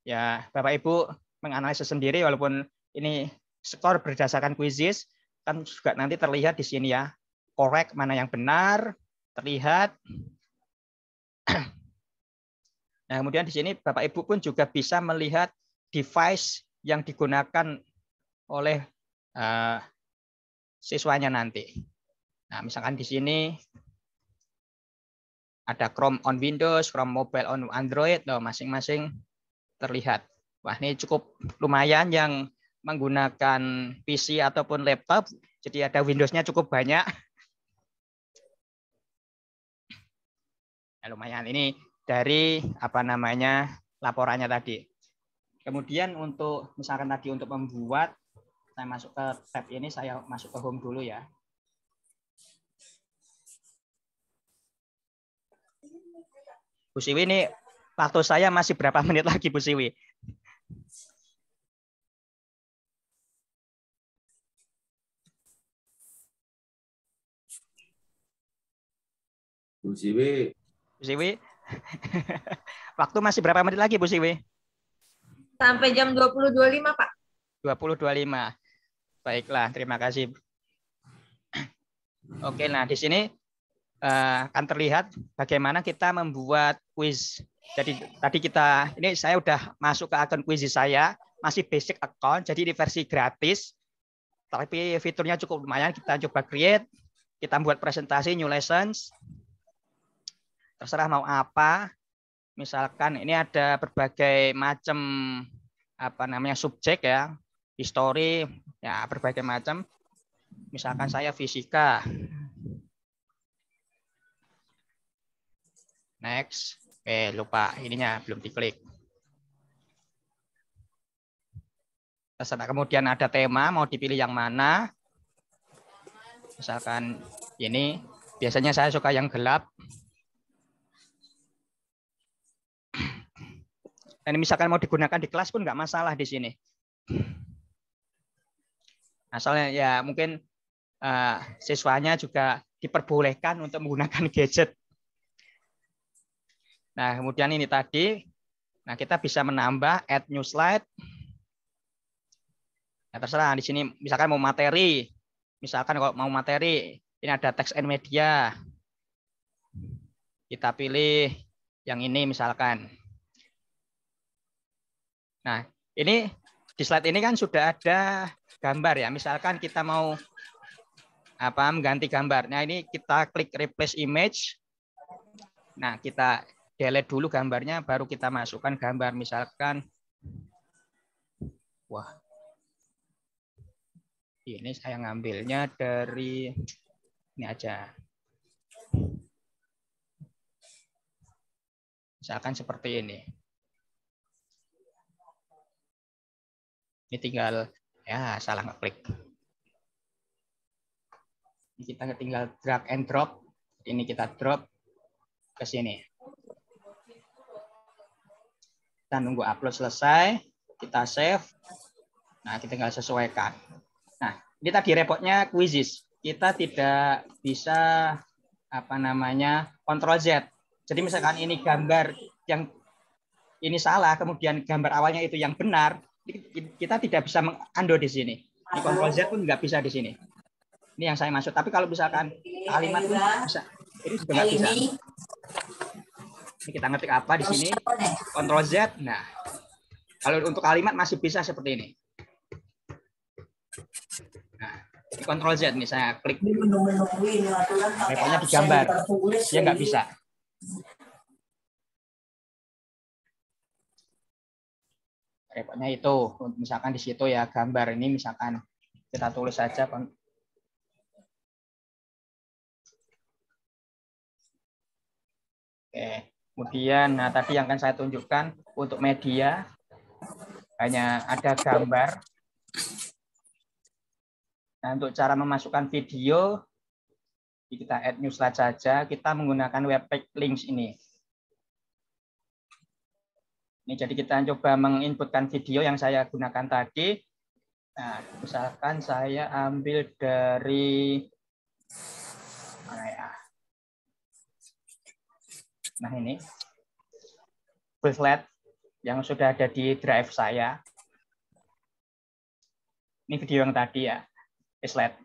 ya Bapak Ibu menganalisis sendiri walaupun ini skor berdasarkan Quizzes, kan juga nanti terlihat di sini ya. Correct mana yang benar, terlihat. Nah, kemudian di sini Bapak Ibu pun juga bisa melihat device yang digunakan oleh siswanya nanti. Nah, misalkan di sini ada Chrome on Windows, Chrome mobile on Android, masing-masing terlihat. Wah, ini cukup lumayan yang menggunakan PC ataupun laptop, jadi ada Windows-nya cukup banyak. Ya, lumayan ini dari laporannya tadi. Kemudian untuk misalkan tadi untuk membuat, saya masuk ke tab ini, saya masuk ke home dulu ya. Bu Siwi, ini waktu saya masih berapa menit lagi, Bu Siwi? Bu Siwi. Bu Siwi, waktu masih berapa menit lagi, Bu Siwi? Sampai jam 20.25, Pak. 20.25. Baiklah, terima kasih. Oke, nah di sini akan terlihat bagaimana kita membuat quiz. Jadi tadi ini saya udah masuk ke akun quiz saya, masih basic account, jadi ini versi gratis. Tapi fiturnya cukup lumayan, kita coba create, kita buat presentasi new lessons. Terserah mau apa. Misalkan ini ada berbagai macam subjek ya, history, ya berbagai macam. Misalkan saya fisika. Next. Lupa ininya belum diklik. Terserah, kemudian ada tema, mau dipilih yang mana. Misalkan ini, biasanya saya suka yang gelap. Dan misalkan mau digunakan di kelas pun nggak masalah di sini. Asalnya ya mungkin siswanya juga diperbolehkan untuk menggunakan gadget. Nah, kemudian ini tadi, nah kita bisa menambah add new slide. Nah, terserah di sini misalkan mau materi. Misalkan kalau mau materi, ini ada text and media. Kita pilih yang ini misalkan. Nah, ini di slide ini kan sudah ada gambar ya. Misalkan kita mau mengganti gambar. Nah, ini kita klik replace image. Nah, kita delete dulu gambarnya, baru kita masukkan gambar. Misalkan, wah, ini saya ngambilnya dari ini aja. Misalkan seperti ini. Ini tinggal, ya salah ngeklik. Ini kita tinggal drag and drop. Ini kita drop ke sini. Kita nunggu upload selesai, kita save. Nah, kita tinggal sesuaikan. Nah, ini tadi repotnya Quizzes. Kita tidak bisa Ctrl Z. Jadi misalkan ini gambar yang ini salah, kemudian gambar awalnya itu yang benar, kita tidak bisa mengundo di sini. Di Ctrl Z pun nggak bisa di sini. Ini yang saya maksud. Tapi kalau misalkan kalimat pun bisa, ini juga nggak bisa. Ini kita ngetik apa di sini, Ctrl Z. Nah, kalau untuk kalimat masih bisa seperti ini. Nah, ini Ctrl Z nih, saya klik. Repotnya digambar, dia nggak bisa. Repotnya itu, misalkan di situ ya gambar ini, misalkan kita tulis saja. Oke, kemudian nah tadi yang akan saya tunjukkan untuk media hanya ada gambar. Nah, untuk cara memasukkan video, kita add new slide saja, kita menggunakan webpack links ini. Ini jadi kita coba menginputkan video yang saya gunakan tadi. Nah, misalkan saya ambil dari mana ya? Nah, ini slide yang sudah ada di drive saya. Ini video yang tadi ya, slide.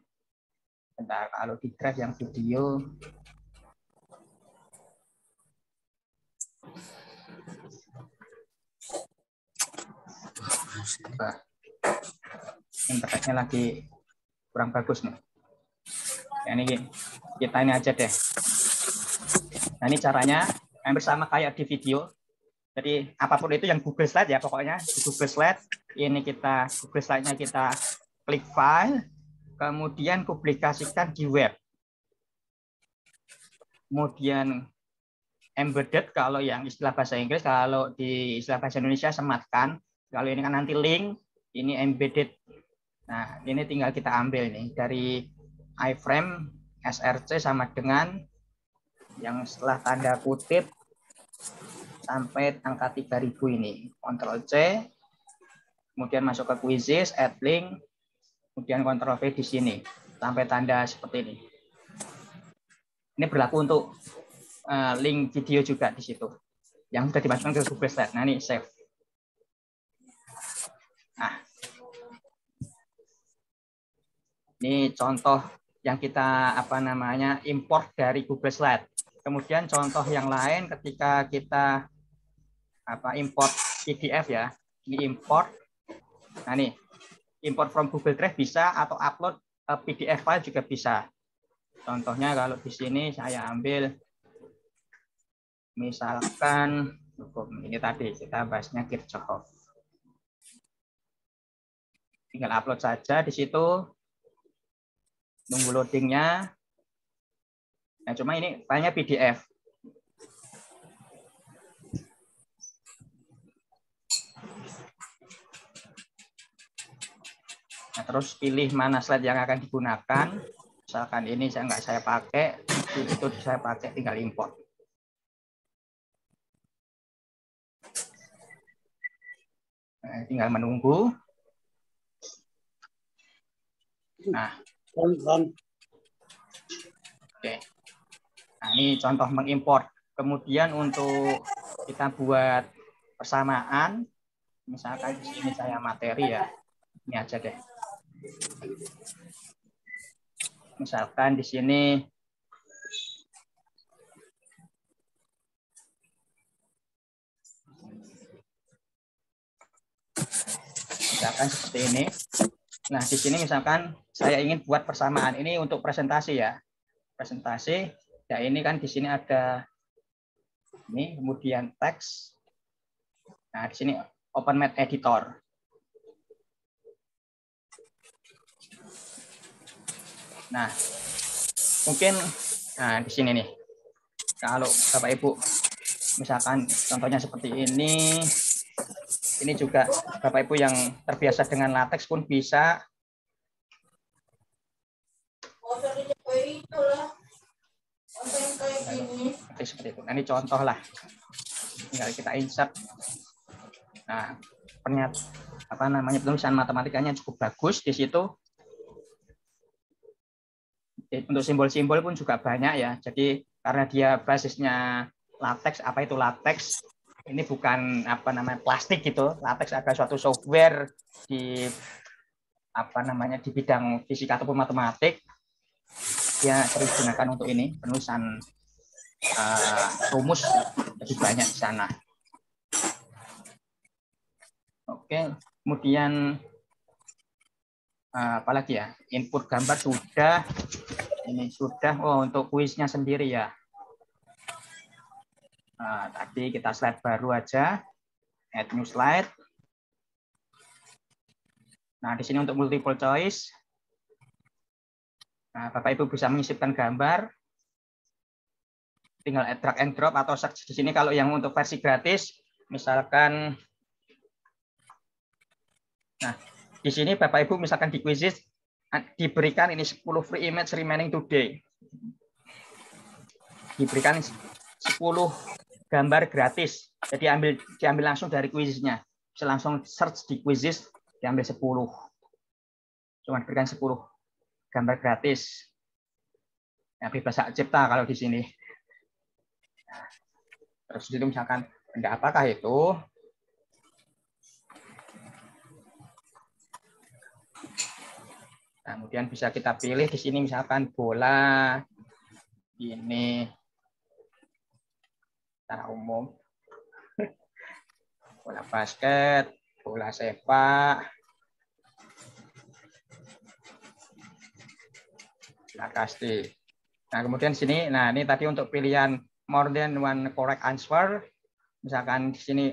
Bentar, kalau di drive yang video. Internetnya lagi kurang bagus nih. Ya, ini kita ini aja deh. Nah, ini caranya hampir sama kayak di video. Jadi apapun itu yang Google Slide ya, pokoknya di Google Slide ini kita Google Slide-nya kita klik file, kemudian publikasikan di web. Kemudian embedded kalau yang istilah bahasa Inggris, kalau di istilah bahasa Indonesia sematkan. Kalau ini kan nanti link, ini embedded. Nah, ini tinggal kita ambil nih dari iframe src sama dengan yang setelah tanda kutip sampai angka 3000 ini. Ctrl C, kemudian masuk ke Quizzes, add link, kemudian Ctrl V di sini sampai tanda seperti ini. Ini berlaku untuk link video juga di situ yang sudah dimasukkan ke Google Slide. Nah, ini save. Nah, ini contoh yang kita import dari Google Slide. Kemudian contoh yang lain ketika kita import PDF ya, ini import. Nah, nih import from Google Drive bisa atau upload PDF file juga bisa. Contohnya kalau di sini saya ambil misalkan ini tadi kita bahasnya Kirchhoff. Tinggal upload saja di situ, nunggu loadingnya. Nah, cuma ini filenya PDF. Nah, terus pilih mana slide yang akan digunakan. Misalkan ini nggak saya pakai, itu saya pakai, tinggal import. Nah, tinggal menunggu. Nah, oke. Nah, ini contoh mengimport. Kemudian untuk kita buat persamaan, misalkan di sini saya materi ya, ini aja deh. Misalkan di sini misalkan seperti ini. Nah, di sini misalkan saya ingin buat persamaan ini untuk presentasi ya. Presentasi, ya ini kan di sini ada ini, kemudian teks. Nah, di sini Open Math Editor. Nah, mungkin di sini nih. Kalau Bapak Ibu misalkan contohnya seperti ini juga Bapak Ibu yang terbiasa dengan latex pun bisa. Seperti itu. Nah, ini contoh lah. Tinggal kita insert. Nah, penulisan matematikanya cukup bagus di situ. Untuk simbol-simbol pun juga banyak ya. Jadi karena dia basisnya latex, apa itu latex? Ini bukan plastik gitu. Latex adalah suatu software di di bidang fisika ataupun matematik. Dia sering digunakan untuk ini penulisan rumus lebih banyak di sana. Oke, kemudian apalagi ya, input gambar sudah, ini sudah. Untuk kuisnya sendiri ya, tadi kita slide baru aja, add new slide. Nah, di sini untuk multiple choice, Bapak Ibu bisa menyisipkan gambar, tinggal drag and drop atau search di sini. Kalau yang untuk versi gratis, misalkan, nah di sini Bapak Ibu misalkan di Quizzes diberikan ini 10 free image remaining today. Diberikan 10 gambar gratis. Jadi diambil langsung dari Quizzesnya. Bisa langsung search di Quizzes, diambil 10. Cuma diberikan 10 gambar gratis. Ya, bebas hak cipta kalau di sini. Nah, terus itu misalkan benda apakah itu? Kemudian bisa kita pilih di sini misalkan bola ini secara umum, bola basket, bola sepak, bola kasti. Nah kemudian di sini, nah ini tadi untuk pilihan more than one correct answer, misalkan di sini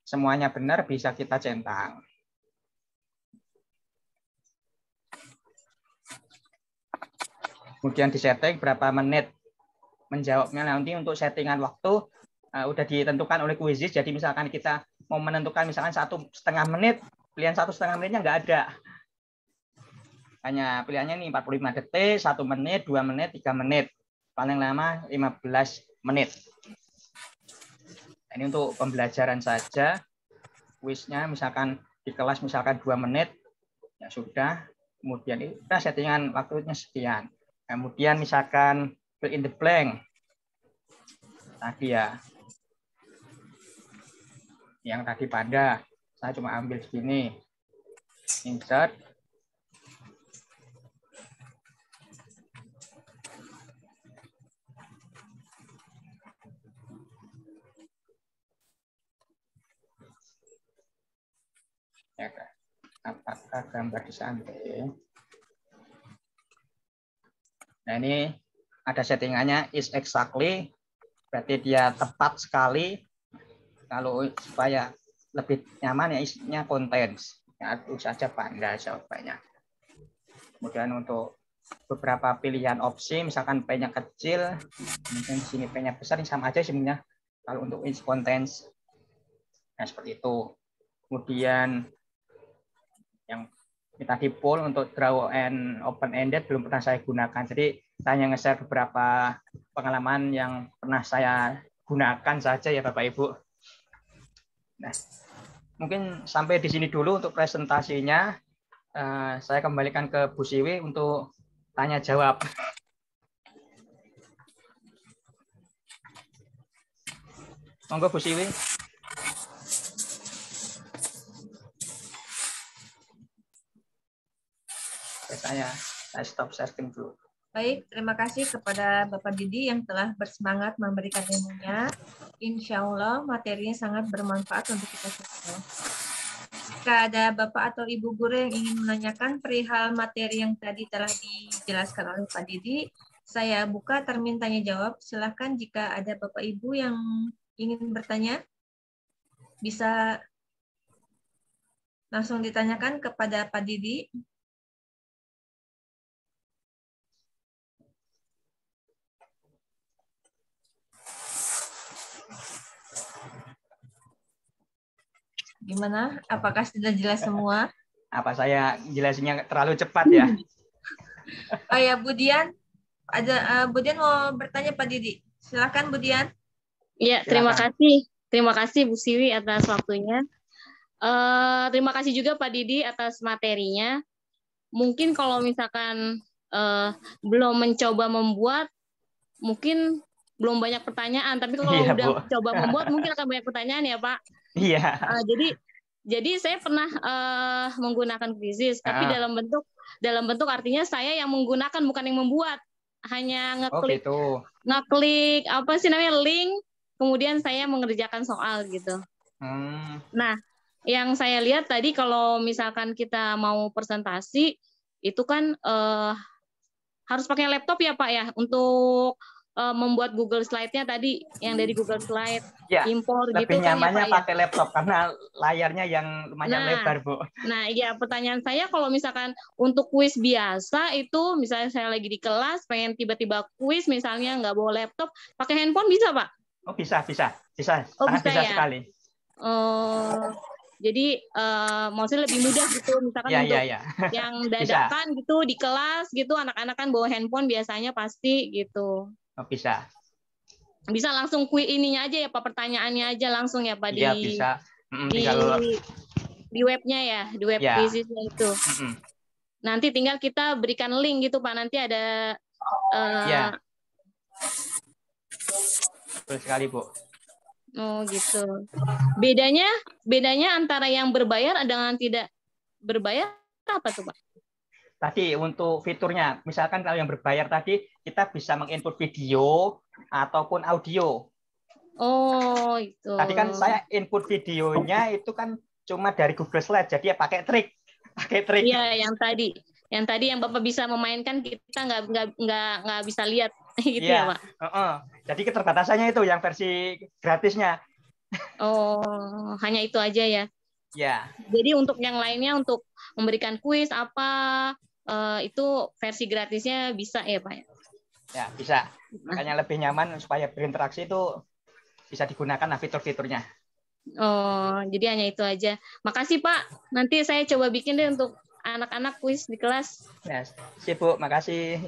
semuanya benar bisa kita centang. Kemudian disetting berapa menit menjawabnya. Nanti untuk settingan waktu udah ditentukan oleh Quizzes. Jadi misalkan kita mau menentukan misalkan 1,5 menit, pilihan 1,5 menitnya nggak ada. Hanya pilihannya ini 45 detik, 1 menit, 2 menit, 3 menit. Paling lama 15 menit. Ini untuk pembelajaran saja. Quiznya misalkan di kelas misalkan 2 menit, ya sudah. Kemudian kita settingan waktunya sekian. Kemudian misalkan fill in the blank. Tadi ya. Yang tadi pada, saya cuma ambil segini. Insert. Ya, apakah gambar disamping? Nah ini ada settingannya is exactly, berarti dia tepat sekali. Kalau supaya lebih nyaman ya isinya contains. Ya, itu saja Panda jawabannya. Kemudian untuk beberapa pilihan opsi, misalkan P-nya kecil, mungkin di sini P-nya besar, sama aja sebenarnya. Kalau untuk is contains, nah seperti itu. Kemudian yang tadi poll untuk draw and open ended belum pernah saya gunakan. Jadi saya hanya nge-share beberapa pengalaman yang pernah saya gunakan saja ya Bapak Ibu. Nah, mungkin sampai di sini dulu untuk presentasinya. Saya kembalikan ke Bu Siwi untuk tanya jawab. Monggo Bu Siwi. Saya stop sharing dulu. Baik, terima kasih kepada Bapak Didi yang telah bersemangat memberikan ilmunya. Insya Allah materinya sangat bermanfaat untuk kita semua. Jika ada Bapak atau Ibu guru yang ingin menanyakan perihal materi yang tadi telah dijelaskan oleh Pak Didi, saya buka termin tanya jawab. Silakan jika ada Bapak Ibu yang ingin bertanya, bisa langsung ditanyakan kepada Pak Didi. Gimana? Apakah sudah jelas semua? Apa saya jelasinnya terlalu cepat ya? Oh ya, Bu Dian. Ada Bu Dian mau bertanya Pak Didi. Silakan Bu Dian. Iya, terima kasih. Terima kasih Bu Siwi atas waktunya. Terima kasih juga Pak Didi atas materinya. Mungkin kalau misalkan belum mencoba membuat, mungkin belum banyak pertanyaan. Tapi kalau Iya, udah Bu. coba membuat, mungkin akan banyak pertanyaan ya Pak. Iya. Jadi saya pernah menggunakan Quizzes, tapi dalam bentuk artinya saya yang menggunakan, bukan yang membuat. Hanya ngeklik apa sih namanya, link, kemudian saya mengerjakan soal gitu. Nah, yang saya lihat tadi kalau misalkan kita mau presentasi itu kan harus pakai laptop ya Pak ya untuk membuat Google Slide-nya tadi yang dari Google Slide ya, impor lebih gitu kan ya nyamannya Pak pakai laptop karena layarnya yang lumayan lebar Bu. Nah ya, pertanyaan saya kalau misalkan untuk kuis biasa itu misalnya saya lagi di kelas pengen tiba-tiba kuis misalnya nggak bawa laptop, pakai handphone bisa Pak? Oh bisa sangat bisa ya? sekali. Jadi maksudnya lebih mudah gitu misalkan untuk yang dadakan gitu di kelas gitu, anak-anak kan bawa handphone biasanya pasti gitu. Oh, bisa langsung kuis ininya aja ya Pak, pertanyaannya aja langsung ya Pak bisa. Di webnya ya, di web Quizzesnya itu. Nanti tinggal kita berikan link gitu Pak, nanti ada betul sekali Bu. Oh gitu. Bedanya antara yang berbayar dengan tidak berbayar apa tuh Pak? Tadi untuk fiturnya, misalkan kalau yang berbayar tadi kita bisa menginput video ataupun audio. Oh itu. Tadi kan saya input videonya itu kan cuma dari Google Slide, jadi ya pakai trik. Iya, yang tadi yang Bapak bisa memainkan kita nggak bisa lihat gitu ya Pak. Jadi keterbatasannya itu yang versi gratisnya. Oh, hanya itu aja ya. Ya. Jadi untuk yang lainnya untuk memberikan kuis apa itu versi gratisnya bisa ya Pak? Ya bisa. Makanya lebih nyaman supaya berinteraksi itu bisa digunakan fitur-fiturnya. Oh, jadi hanya itu aja. Makasih Pak. Nanti saya coba bikin deh untuk anak-anak kuis di kelas. Ya, siap Bu, makasih.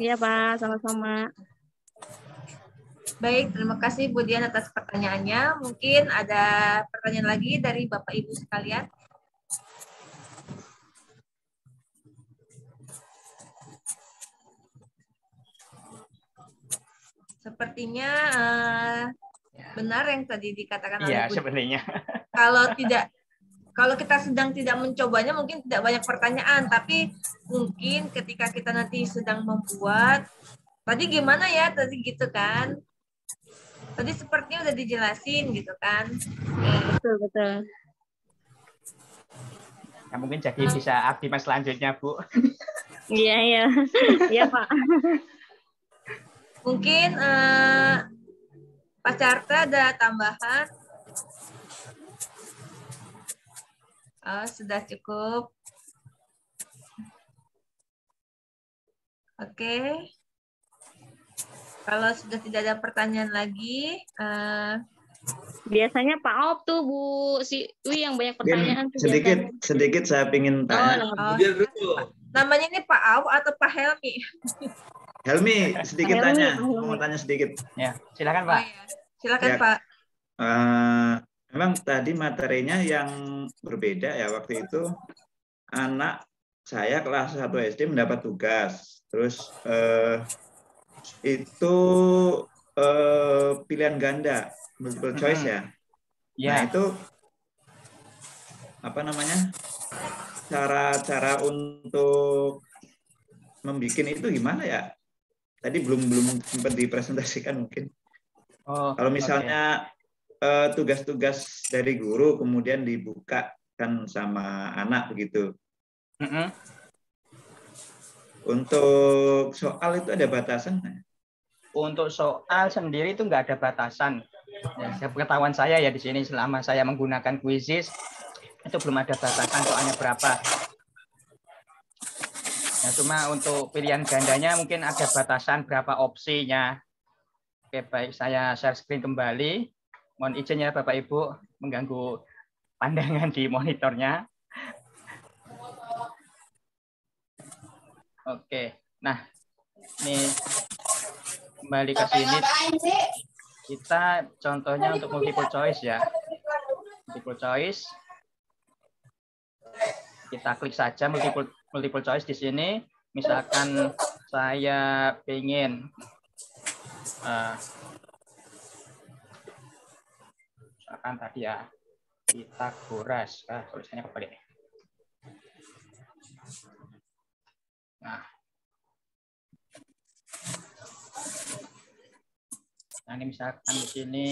Iya Pak, sama-sama. Baik, terima kasih Bu Dian atas pertanyaannya. Mungkin ada pertanyaan lagi dari Bapak Ibu sekalian. Sepertinya benar yang tadi dikatakan oleh Bu. Iya, sebenarnya. Kalau kita sedang tidak mencobanya mungkin tidak banyak pertanyaan, tapi mungkin ketika kita nanti sedang membuat, tadi gimana ya tadi gitu kan? Tadi sepertinya udah dijelasin gitu kan? Betul. Ya, mungkin jadi bisa abdi mas selanjutnya Bu. Iya Pak. Mungkin Pak Carta ada tambahan? Sudah cukup. Oke. Kalau sudah tidak ada pertanyaan lagi, biasanya Pak Op tuh Bu Wi yang banyak pertanyaan. Sedikit saya ingin tanya. Namanya ini Pak Op atau Pak Helmi? Helmi, sedikit tanya. Mau tanya sedikit. Ya, silakan Pak. Silakan Pak. Memang tadi materinya yang berbeda ya waktu itu. Anak saya kelas 1 SD mendapat tugas. Terus itu pilihan ganda, multiple choice ya. Nah itu apa namanya? Cara untuk membuat itu gimana ya? Tadi belum sempat dipresentasikan mungkin. Kalau misalnya tugas-tugas dari guru kemudian dibukakan sama anak begitu. Untuk soal itu ada batasan? Untuk soal sendiri itu nggak ada batasan. Ya, pengetahuan saya ya di sini selama saya menggunakan Quizzes itu belum ada batasan soalnya berapa. Ya, cuma untuk pilihan gandanya mungkin ada batasan berapa opsinya. Oke, baik, saya share screen kembali. Mohon izin ya Bapak Ibu mengganggu pandangan di monitornya. Oke, nah ini kembali ke sini. Kita contohnya untuk multiple choice ya. Multiple choice. Kita klik saja multiple choice di sini. Misalkan saya ingin misalkan tadi ya Pythagoras. Tulisannya kebalik. Nah, ini misalkan di sini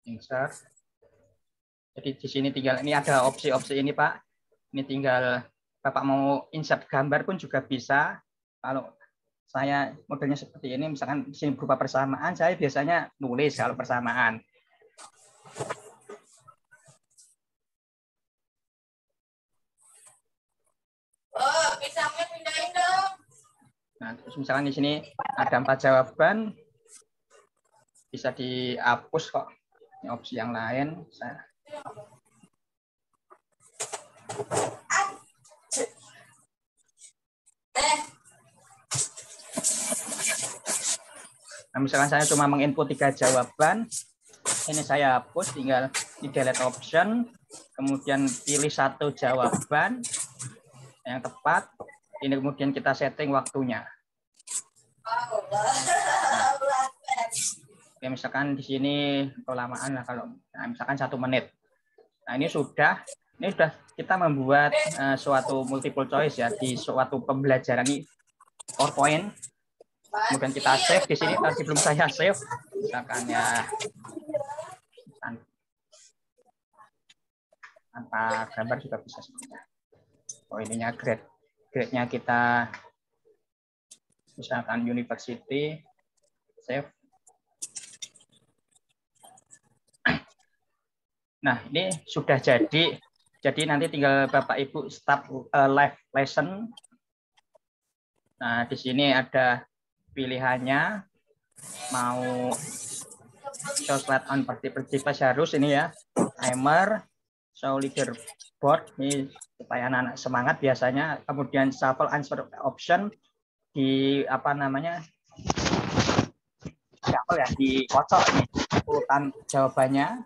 insert. Jadi di sini tinggal ini ada opsi-opsi ini Pak. Ini tinggal Bapak mau insert gambar pun juga bisa. Kalau saya modelnya seperti ini, misalkan di sini berupa persamaan, saya biasanya nulis kalau persamaan. Nah, terus misalkan di sini ada 4 jawaban, bisa dihapus kok. Ini opsi yang lain. Nah, misalkan saya cuma menginput 3 jawaban, ini saya hapus, tinggal di delete option, kemudian pilih 1 jawaban yang tepat, ini kemudian kita setting waktunya. Oke, misalkan di sini kelamaan lah kalau misalkan 1 menit. Nah, ini sudah kita membuat suatu multiple choice ya di suatu pembelajaran ini PowerPoint. Kemudian kita save di sini, tapi belum saya save. Misalkan ya tanpa gambar juga bisa sebenarnya. Oh, ininya grade-nya kita misalkan university, save. Nah, ini sudah jadi. Jadi nanti tinggal Bapak Ibu start live lesson. Nah, di sini ada pilihannya mau show slide on participants harus ini ya, timer, show leaderboard ini supaya anak-anak semangat biasanya, kemudian shuffle answer option di apa namanya shuffle ya, dikocok ini urutan jawabannya,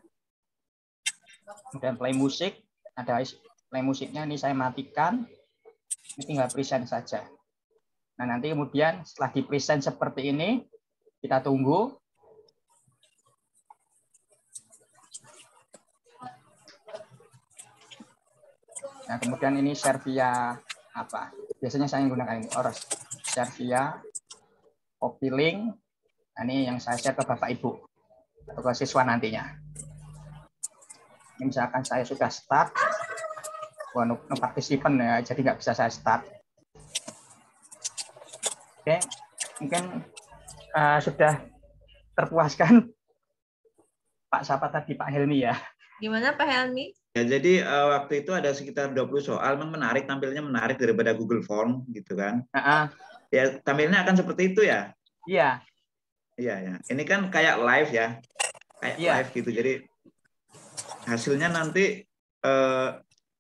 kemudian play musik, ada play musiknya ini saya matikan, ini tinggal present saja. Nah, nanti kemudian setelah di-present seperti ini, kita tunggu. Nah, kemudian ini share via apa? Biasanya saya menggunakan ini, share via copy link. Nah, ini yang saya share ke Bapak Ibu atau ke siswa nantinya. Ini misalkan saya sudah start, no participant ya, jadi nggak bisa saya start. Oke, mungkin sudah terpuaskan Pak siapa tadi, Pak Helmi ya? Gimana Pak Helmi? Ya, jadi waktu itu ada sekitar 20 soal, memang menarik, tampilnya menarik daripada Google Form gitu kan. Ya, tampilnya akan seperti itu ya? Iya. Iya, ya. Ini kan kayak live ya, kayak live gitu. Jadi hasilnya nanti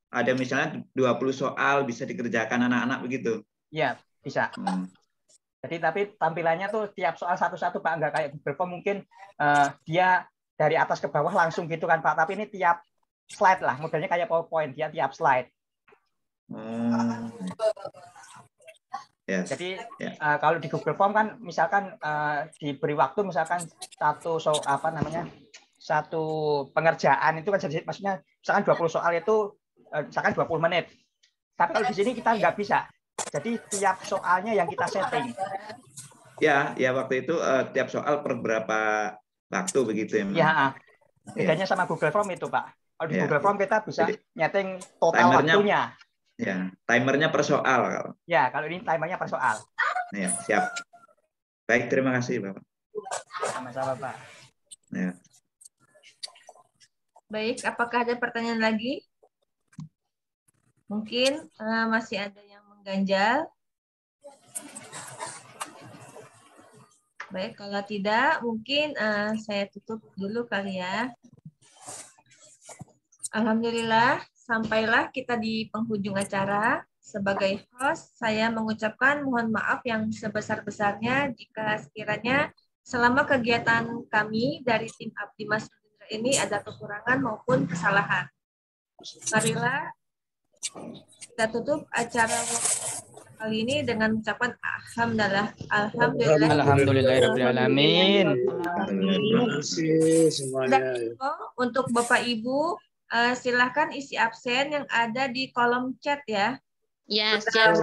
ada misalnya 20 soal bisa dikerjakan anak-anak begitu. Iya, bisa. Jadi tapi tampilannya tuh tiap soal satu-satu Pak, nggak kayak Google Form mungkin dia dari atas ke bawah langsung gitu kan Pak, tapi ini tiap slide lah, modelnya kayak PowerPoint, dia tiap slide. Jadi kalau di Google Form kan misalkan diberi waktu misalkan satu pengerjaan itu kan jadi maksudnya misalkan 20 soal itu misalkan 20 menit. Tapi kalau di sini kita nggak bisa. Jadi tiap soalnya yang kita setting. Ya waktu itu tiap soal per berapa waktu begitu ya. Ya, bedanya sama Google Form itu Pak. Kalau di Google Form kita bisa nyeting total waktunya. Ya, timernya per soal. Ya, kalau ini timernya per soal. Ya, siap. Baik, terima kasih Bapak. Sama-sama Pak. Ya. Baik, apakah ada pertanyaan lagi? Mungkin masih ada yang mengganjal. Baik, kalau tidak mungkin saya tutup dulu kali ya. Alhamdulillah, sampailah kita di penghujung acara. Sebagai host, saya mengucapkan mohon maaf yang sebesar-besarnya jika sekiranya selama kegiatan kami dari tim Abdi Mas ini ada kekurangan maupun kesalahan. Marilah kita tutup acara kali ini dengan mengucapkan Alhamdulillahirrahmanirrahim. Terima kasih semuanya. Untuk Bapak Ibu, silahkan isi absen yang ada di kolom chat ya. Ya, siap.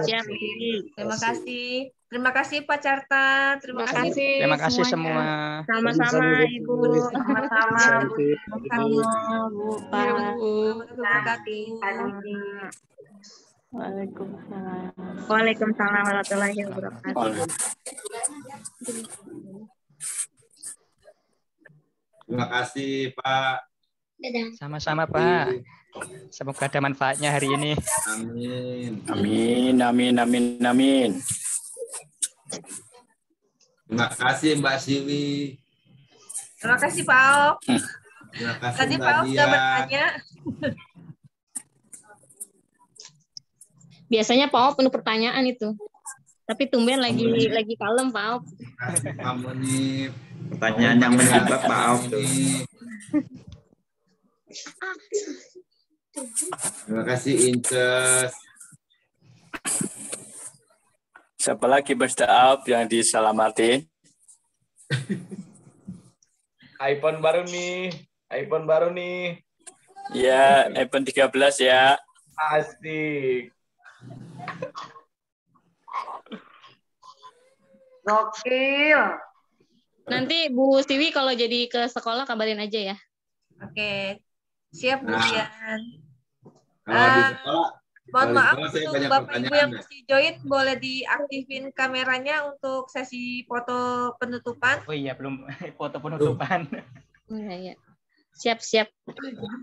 Terima kasih. Terima kasih Pak Carta. Terima kasih. Terima kasih semua. Sama-sama Ibu. Sama-sama Bu. Pak. Terima kasih. Waalaikumsalam warahmatullahi wabarakatuh. Terima kasih Pak. Sama-sama Pak. Semoga ada manfaatnya hari ini. Amin. Terima kasih Mbak Siwi. Terima kasih Pak Aok. Terima kasih Tadi Mbak Pak Aok sudah Dia. bertanya. Biasanya Pak Aok penuh pertanyaan itu. Tapi tumben lagi kalem Pak Aok. Kamu nih Pertanyaan yang menjebak Pak Aok tuh. Terima kasih Inces. Siapa lagi berstaaf yang diselamatin? iPhone baru nih. Ya, iPhone 13 ya. Asik. Gokil. Nanti Bu Siwi kalau jadi ke sekolah kabarin aja ya. Oke. Siap Bu Dian. Kalau di sekolah, Mohon maaf saya untuk banyak Bapak Ibu pertanyaan yang deh. masih join boleh diaktifin kameranya untuk sesi foto penutupan. Oh iya, belum foto penutupan. Iya. Siap.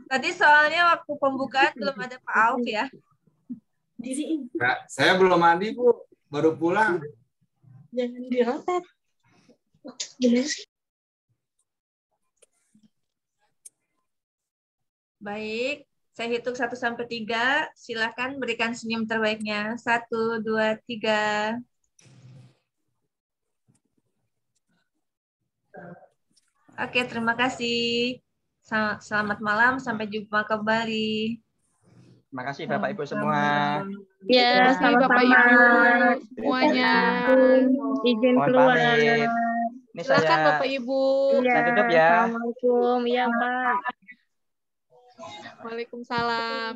Tadi soalnya waktu pembukaan belum ada Pak Aok ya. Saya belum mandi Bu, baru pulang. Jangan dirotet. Baik, saya hitung 1 sampai 3. Silakan berikan senyum terbaiknya. 1, 2, 3. Oke, terima kasih. Selamat malam, sampai jumpa kembali. Terima kasih Bapak Ibu semua. Ya, Bapak sama-sama. Ibu semuanya. Izin Mohon keluar. pamit. Ini Silakan saya Bapak Ibu. saya tutup ya. Assalamualaikum. Iya, Pak. Waalaikumsalam.